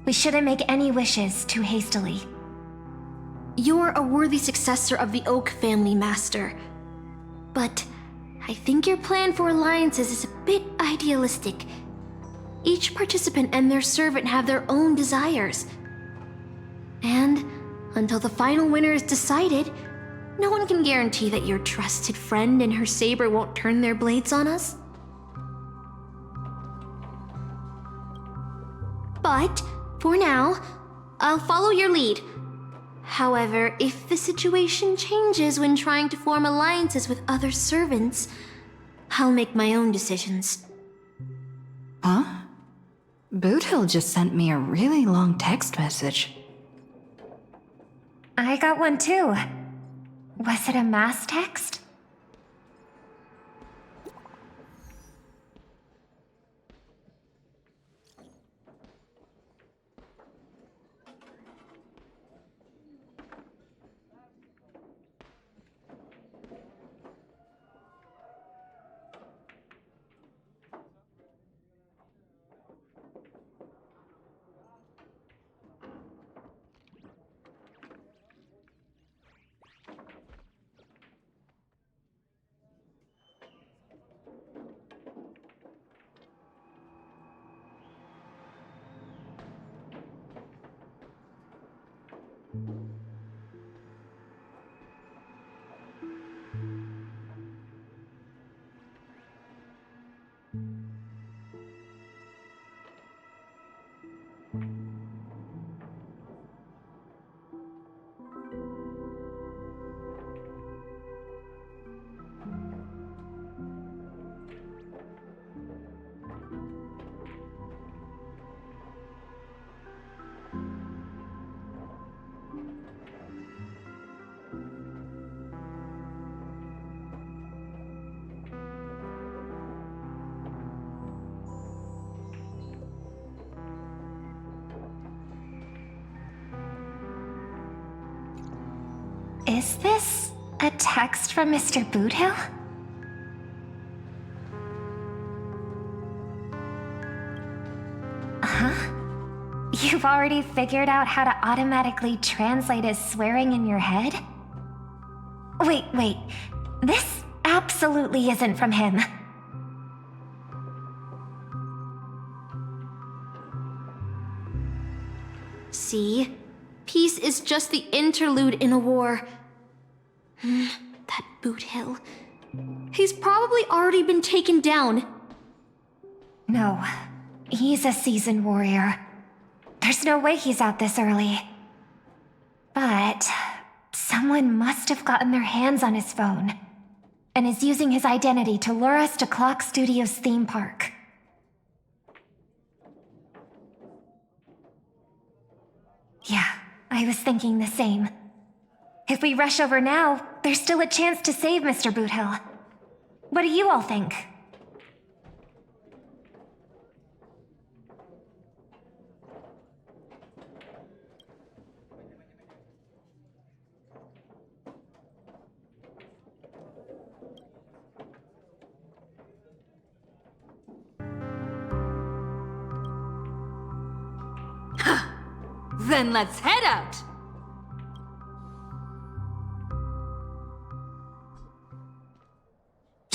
we shouldn't make any wishes too hastily. You're a worthy successor of the Oak family, Master. But I think your plan for alliances is a bit idealistic. Each participant and their servant have their own desires. And until the final winner is decided, no one can guarantee that your trusted friend and her saber won't turn their blades on us. But, for now, I'll follow your lead. However, if the situation changes when trying to form alliances with other servants, I'll make my own decisions. Huh? Boothill just sent me a really long text message. I got one too. Was it a mass text? Is this a text from Mr. Boothill? Huh? You've already figured out how to automatically translate his swearing in your head? Wait. This absolutely isn't from him. See? Peace is just the interlude in a war. That Boothill. He's probably already been taken down. No, he's a seasoned warrior. There's no way he's out this early. But someone must have gotten their hands on his phone and is using his identity to lure us to Clock Studios theme park. Yeah, I was thinking the same. If we rush over now, there's still a chance to save Mr. Boothill. What do you all think? Then let's head out!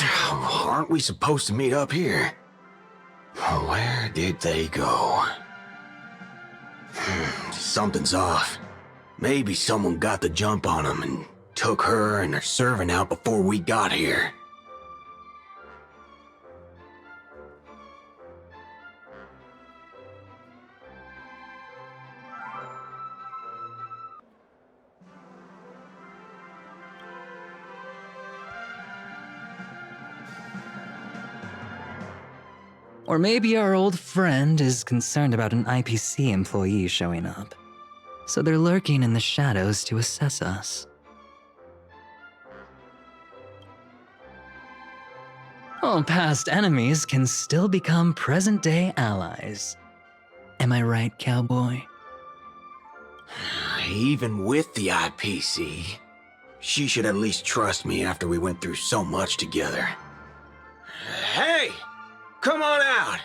Aren't we supposed to meet up here? Where did they go? Something's off. Maybe someone got the jump on them and took her and her servant out before we got here. Or maybe our old friend is concerned about an IPC employee showing up. So they're lurking in the shadows to assess us. Well, past enemies can still become present-day allies. Am I right, cowboy? Even with the IPC, she should at least trust me after we went through so much together. Hey! Come on out!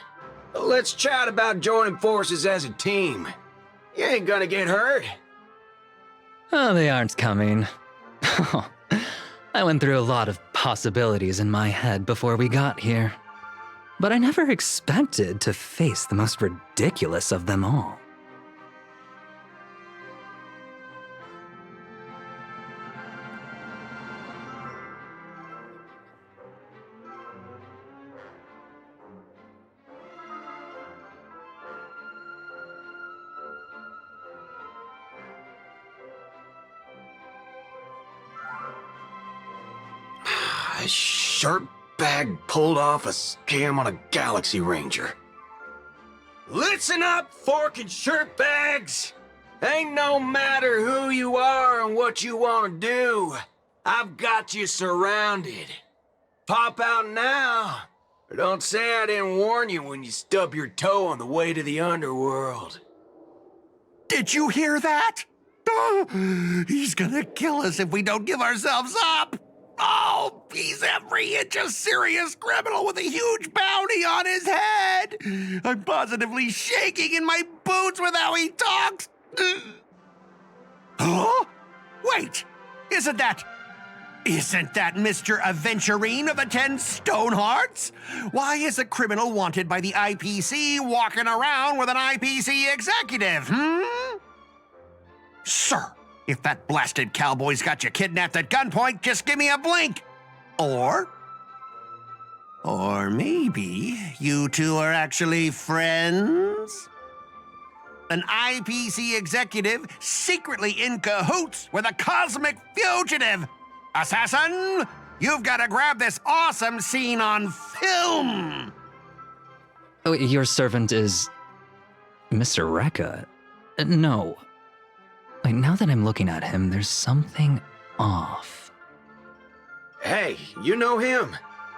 Let's chat about joining forces as a team. You ain't gonna get hurt. Oh, they aren't coming. I went through a lot of possibilities in my head before we got here. But I never expected to face the most ridiculous of them all. A shirtbag pulled off a scam on a Galaxy Ranger. Listen up, forking shirtbags! Ain't no matter who you are and what you want to do. I've got you surrounded. Pop out now, or don't say I didn't warn you when you stub your toe on the way to the underworld. Did you hear that? Oh, he's gonna kill us if we don't give ourselves up. Oh, he's every inch a serious criminal with a huge bounty on his head. I'm positively shaking in my boots with how he talks. Huh? Wait, isn't that Mr. Aventurine of the 10 Stone Hearts? Why is a criminal wanted by the IPC walking around with an IPC executive, Sir, if that blasted cowboy's got you kidnapped at gunpoint, just give me a blink. Or maybe you two are actually friends? An IPC executive secretly in cahoots with a cosmic fugitive. Assassin, you've got to grab this awesome scene on film. Oh, your servant is Mr. Rekka? No. Wait, now that I'm looking at him, there's something off. Hey, you know him?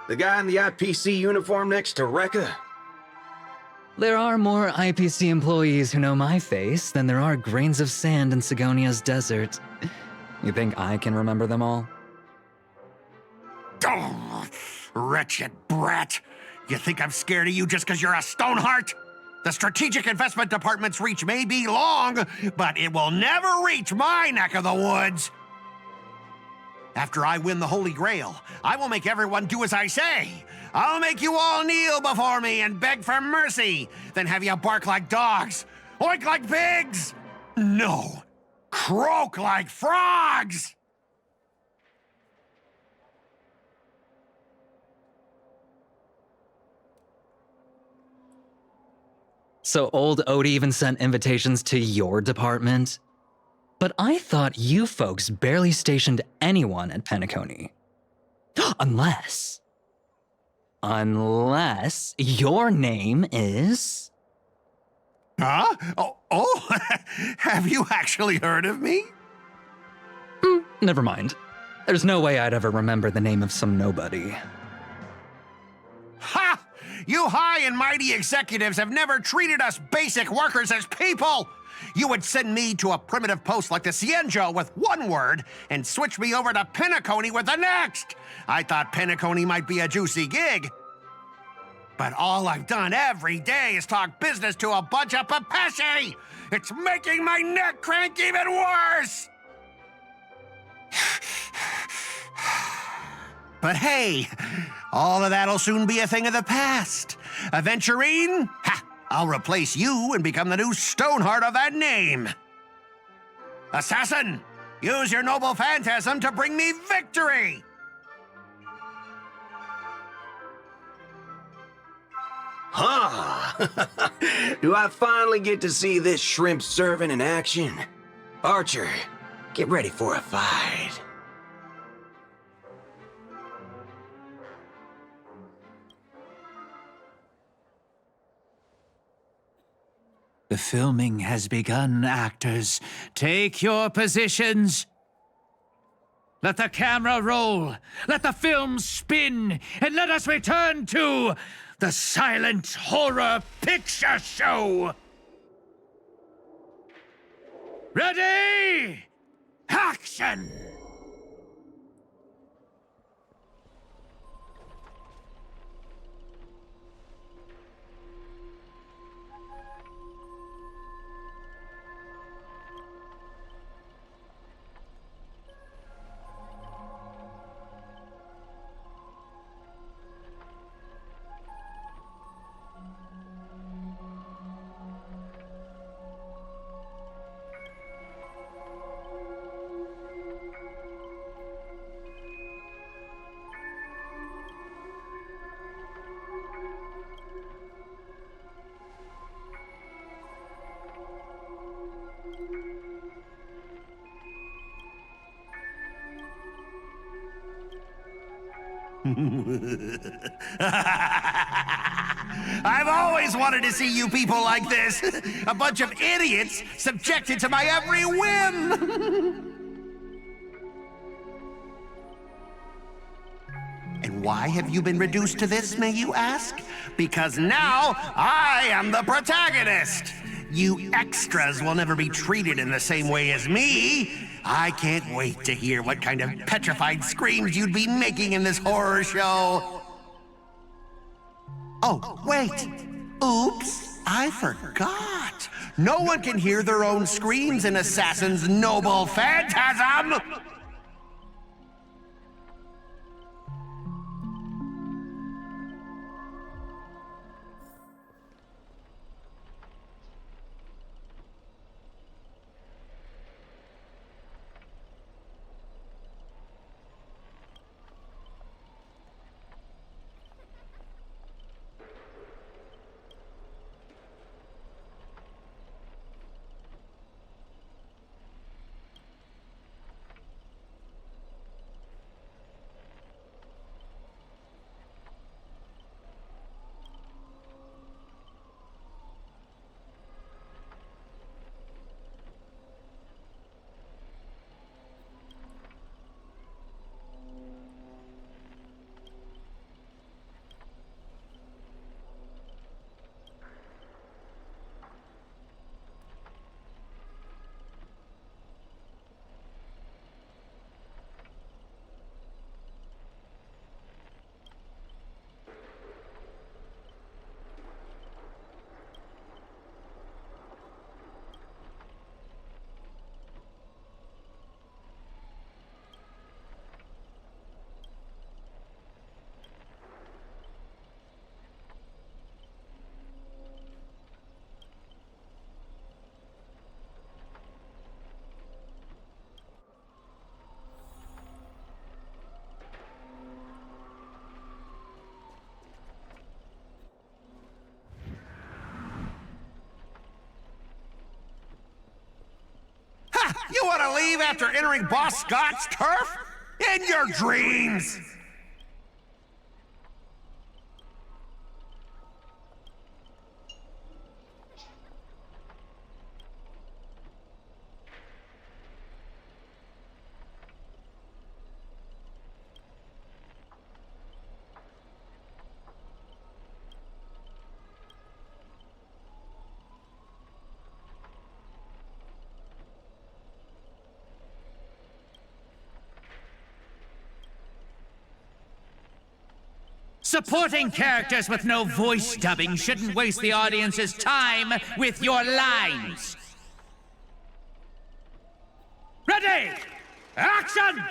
The guy in the IPC uniform next to Rekka? There are more IPC employees who know my face than there are grains of sand in Sigonia's desert. You think I can remember them all? Oh, wretched brat. You think I'm scared of you just because you're a Stoneheart? The Strategic Investment Department's reach may be long, but it will never reach my neck of the woods. After I win the Holy Grail, I will make everyone do as I say. I'll make you all kneel before me and beg for mercy, then have you bark like dogs, oink like pigs. No, croak like frogs. So old Odie even sent invitations to your department? But I thought you folks barely stationed anyone at Penacony. Unless your name is... Huh? Oh, have you actually heard of me? Never mind. There's no way I'd ever remember the name of some nobody. Ha! You high and mighty executives have never treated us basic workers as people! You would send me to a primitive post like the Cienjo with one word and switch me over to Penacony with the next! I thought Penacony might be a juicy gig. But all I've done every day is talk business to a bunch of papashi! It's making my neck crank even worse! But hey, all of that'll soon be a thing of the past. Aventurine? Ha! I'll replace you and become the new Stoneheart of that name. Assassin, use your noble phantasm to bring me victory! Huh? Do I finally get to see this shrimp servant in action? Archer, get ready for a fight. The filming has begun, actors. Take your positions. Let the camera roll. Let the film spin. And let us return to the silent horror picture show. Ready? Action! I've always wanted to see you people like this. A bunch of idiots subjected to my every whim. And why have you been reduced to this, may you ask? Because now I am the protagonist. You extras will never be treated in the same way as me. I can't wait to hear what kind of petrified screams you'd be making in this horror show. Oh, wait. Oops, I forgot. No one can hear their own screams in Assassin's noble phantasm. You want to leave after entering Boss Scott's turf? In your dreams! Supporting characters with no voice dubbing shouldn't waste the audience's time with your lines. Ready! Action!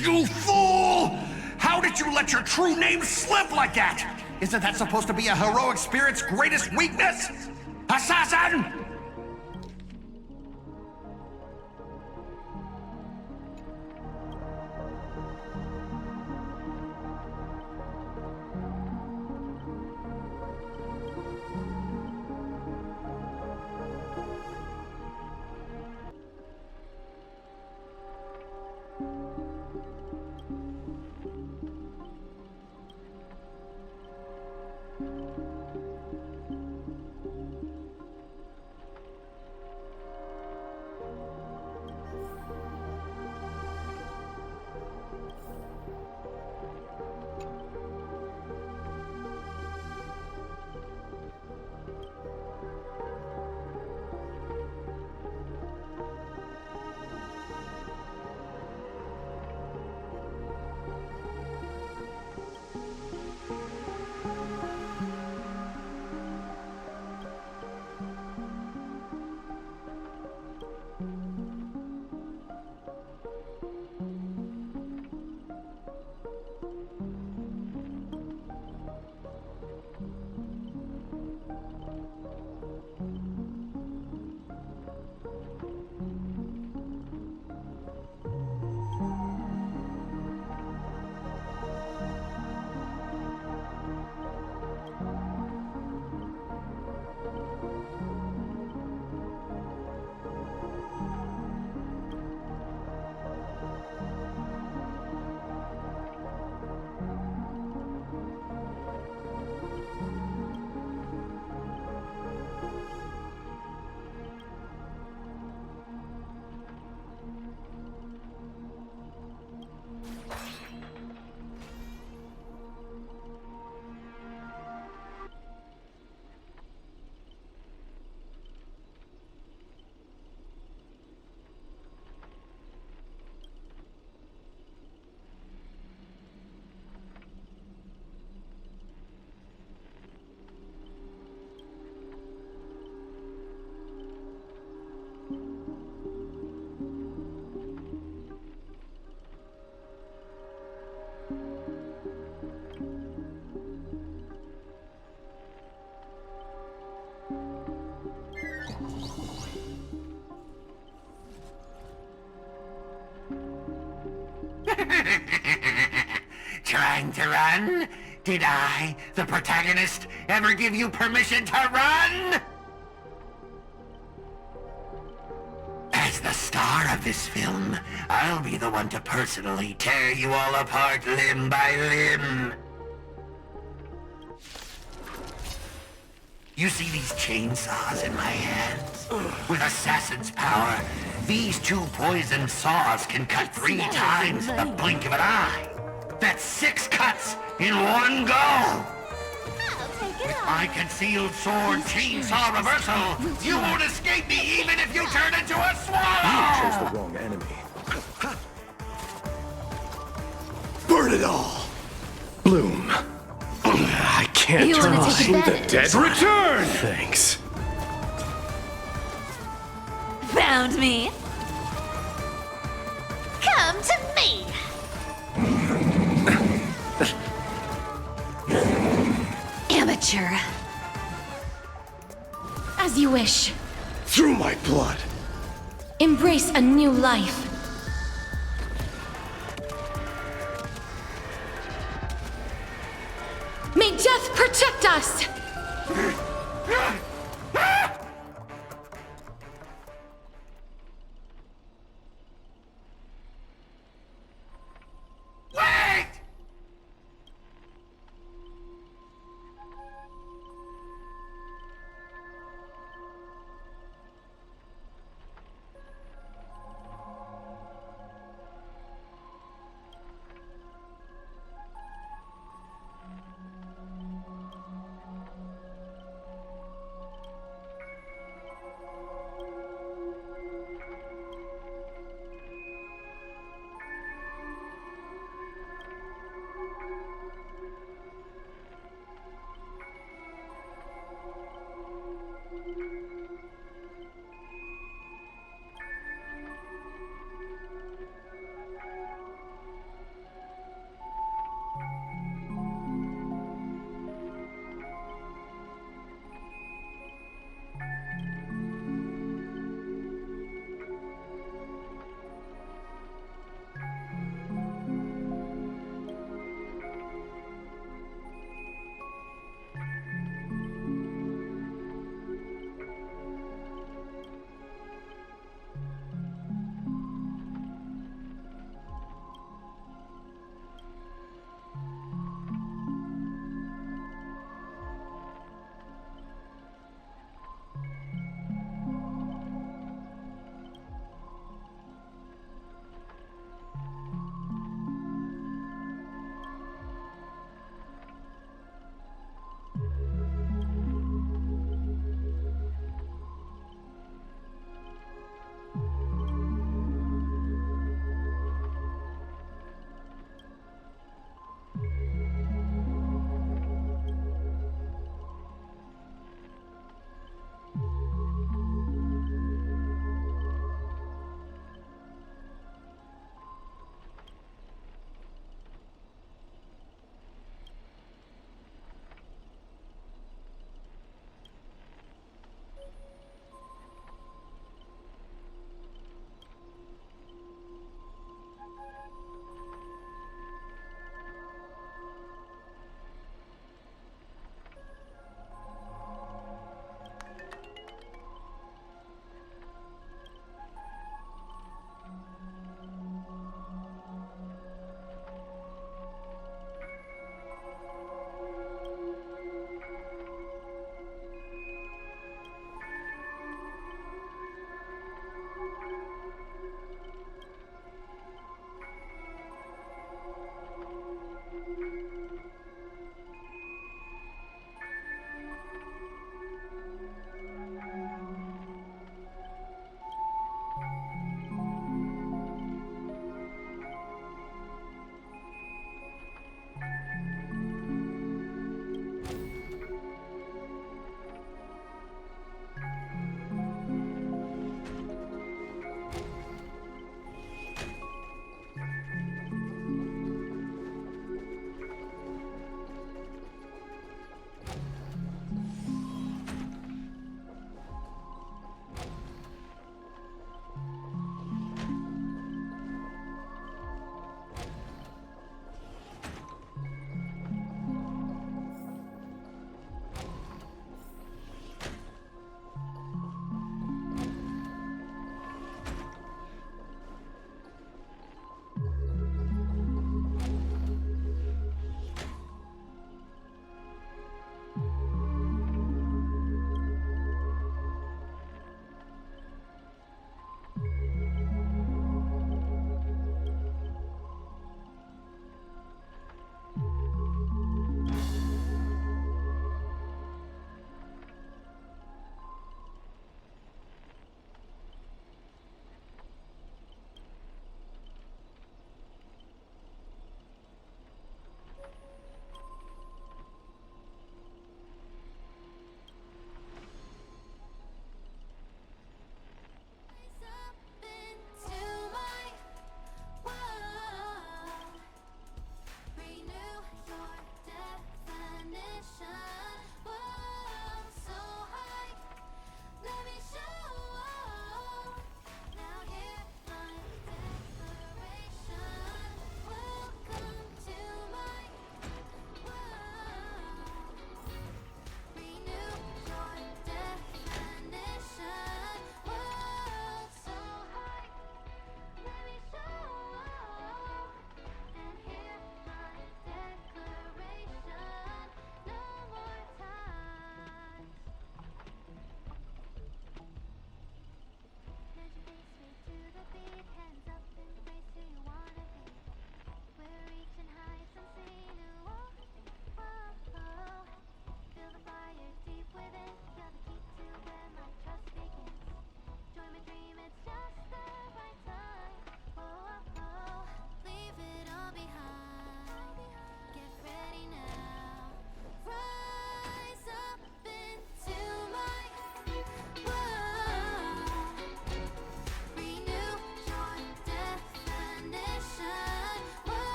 You fool! How did you let your true name slip like that? Isn't that supposed to be a heroic spirit's greatest weakness? Assassin! Trying to run? Did I, the protagonist, ever give you permission to run? As the star of this film, I'll be the one to personally tear you all apart limb by limb. You see these chainsaws in my hands? With assassin's power, these 2 poisoned saws can cut 3 times in the blink of an eye. That's 6 cuts in one go! With my concealed sword chainsaw reversal, you won't escape me even if you turn into a swallow! You chose the wrong enemy. Burn it all! Bloom. I can't You turn wanna off. take See the advantage? dead return! Thanks. Found me. Come to me! Amateur. As you wish. Through my blood. Embrace a new life. May death protect us! Wait!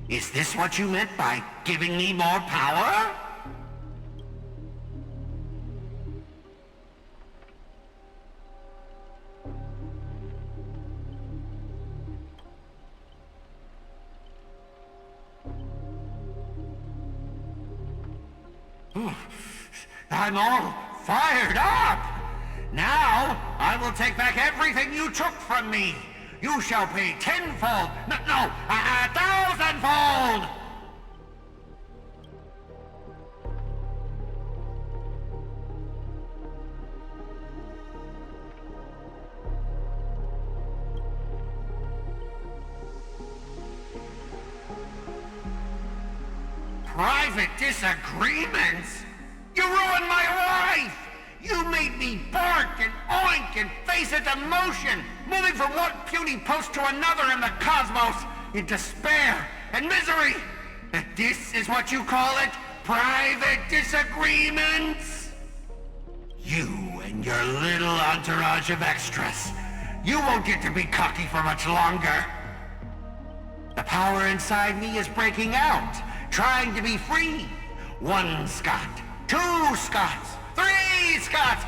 Is this what you meant by giving me more power? I'm all fired up! Now, I will take back everything you took from me! You shall pay tenfold! No, 1,000-fold! Private disagreements? You ruined my life! You made me bark and oink and face a demotion, moving from one puny post to another in the cosmos, in despair and misery. And this is what you call it? Private disagreements? You and your little entourage of extras. You won't get to be cocky for much longer. The power inside me is breaking out, trying to be free. 1 Scot, 2 Scots, 3 Scots!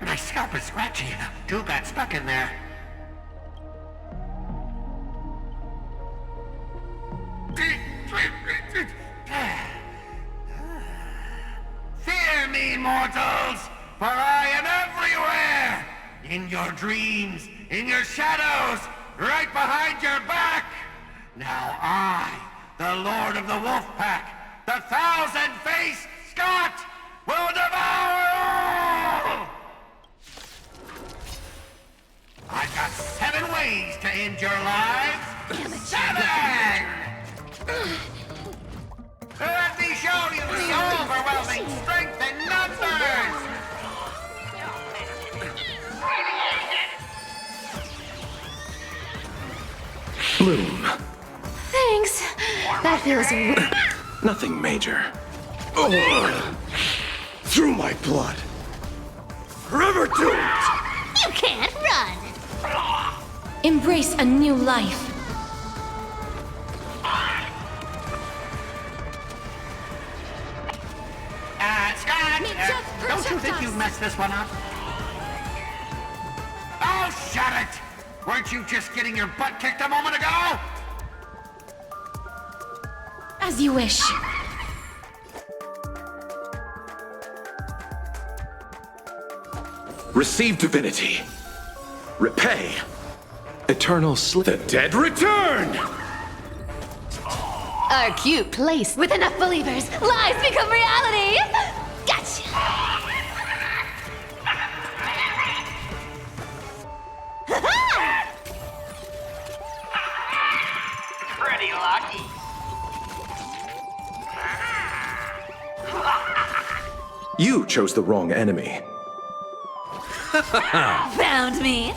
My scalp is scratchy. 2 got stuck in there. Fear me, mortals, for I am everywhere! In your dreams, in your shadows, right behind your back! Now I, the Lord of the Wolf Pack, the 1,000-faced Scot, will devour all! I've got 7 ways to end your lives. 7! Let me show you the overwhelming strength in numbers! Bloom. Thanks. That feels Nothing major. Oh, through my blood. Forever doomed! You can't run! Embrace a new life. Scott! Don't you think you've messed this one up? Oh, shut it! Weren't you just getting your butt kicked a moment ago? As you wish. Receive divinity. Repay. Eternal sleep. The dead return! Our cute place. With enough believers, lies become reality! Gotcha! Pretty lucky. You chose the wrong enemy. Found me.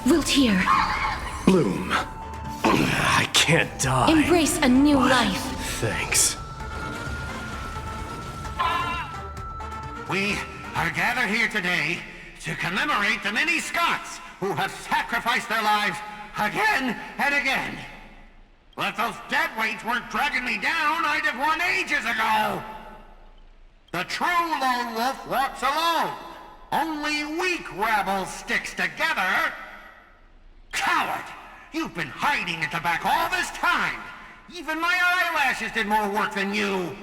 Wilt hear. Bloom. I can't die. Embrace a new life. Thanks. We are gathered here today to commemorate the many Scots who have sacrificed their lives again and again. Well, if those dead weights weren't dragging me down, I'd have won ages ago. The true lone wolf walks alone. Only weak rabble sticks together. Coward! You've been hiding at the back all this time. Even my eyelashes did more work than you.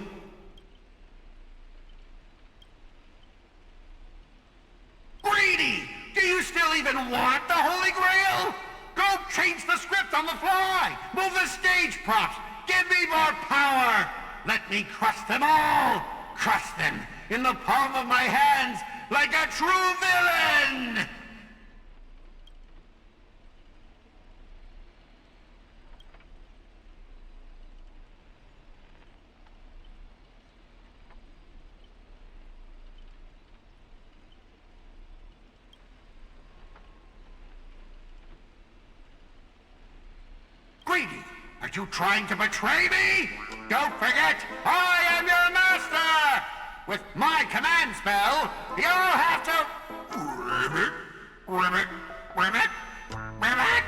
Greedy! Do you still even want the Holy Grail? Go change the script on the fly! Move the stage props! Give me more power! Let me crush them all! Crush them in the palm of my hands like a true villain! Greedy, are you trying to betray me? Don't forget, I am your master! With my command spell, you'll have to... Ribbit, ribbit, ribbit, ribbit,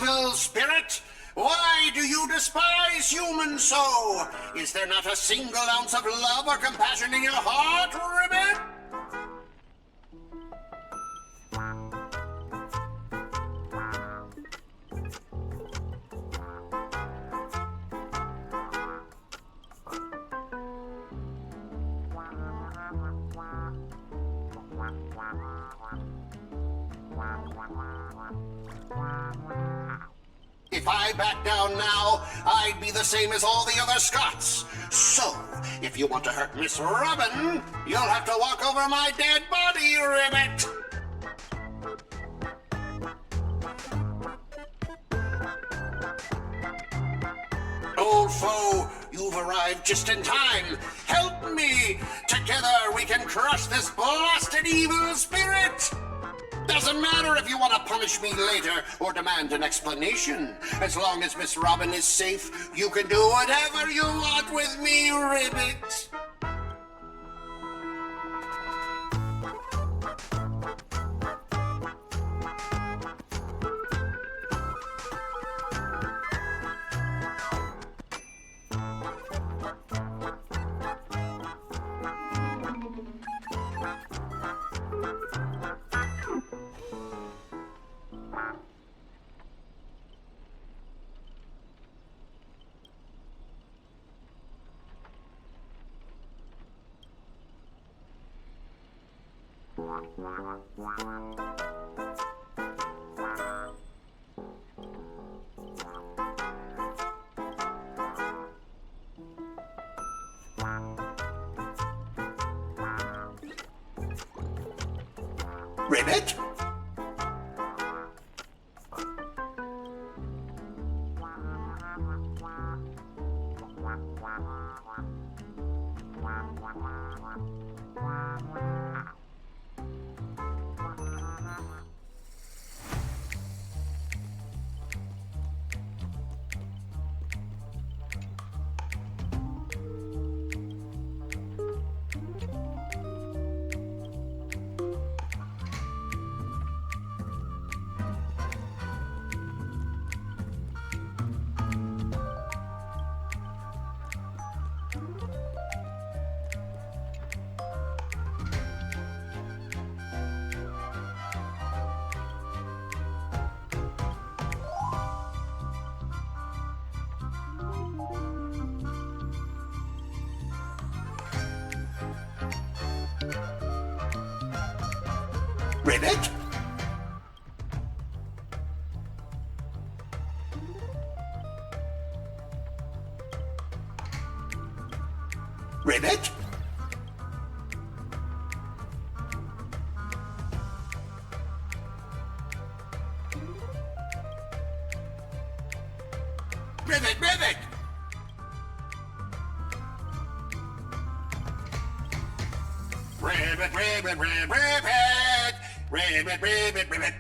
evil spirit? Why do you despise humans so? Is there not a single ounce of love or compassion in your heart, Ribbit? If I back down now, I'd be the same as all the other Scots. So, if you want to hurt Miss Robin, you'll have to walk over my dead body, Ribbit. Old foe, you've arrived just in time. Help me! Together we can crush this blasted evil spirit! Doesn't matter if you want to punish me later or demand an explanation. As long as Miss Robin is safe, you can do whatever you want with me, Ribbit. Ribbit? Ribbit? Ribbit? Ribbit, ribbit! Ribbit, ribbit, ribbit, ribbit! Ribbit, ribbit, ribbit!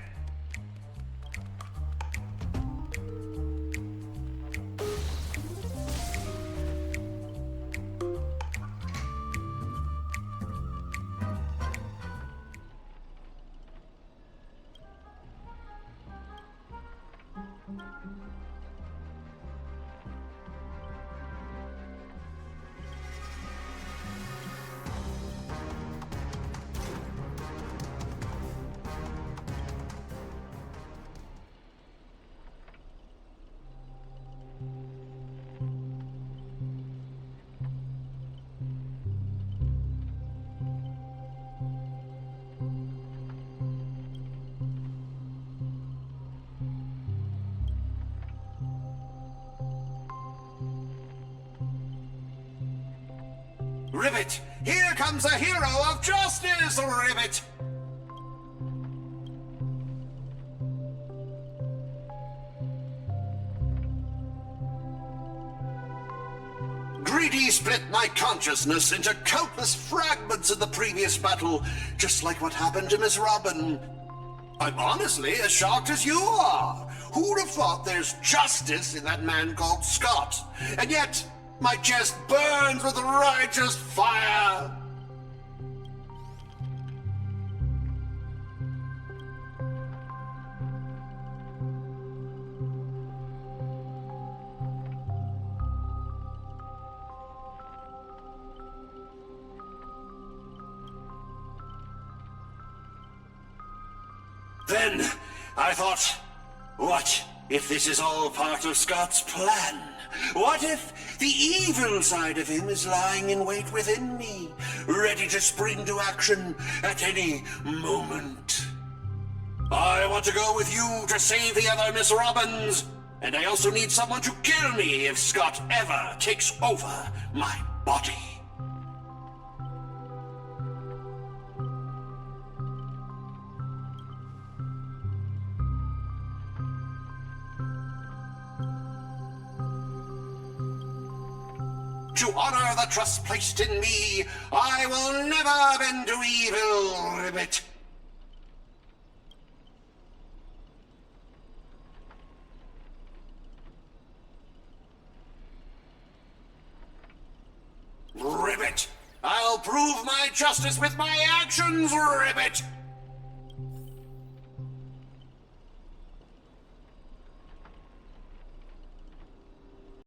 Ribbit! Here comes a hero of justice, Ribbit! Greedy split my consciousness into countless fragments of the previous battle, just like what happened to Miss Robin. I'm honestly as shocked as you are. Who'd have thought there's justice in that man called Scott? And yet, my chest burns with righteous fire. Then, I thought, what if this is all part of Scott's plan? What if the evil side of him is lying in wait within me, ready to spring to action at any moment? I want to go with you to save the other Miss Robbins, and I also need someone to kill me if Scott ever takes over my body. To honor the trust placed in me, I will never bend to evil, Ribbit. Ribbit! I'll prove my justice with my actions, Ribbit!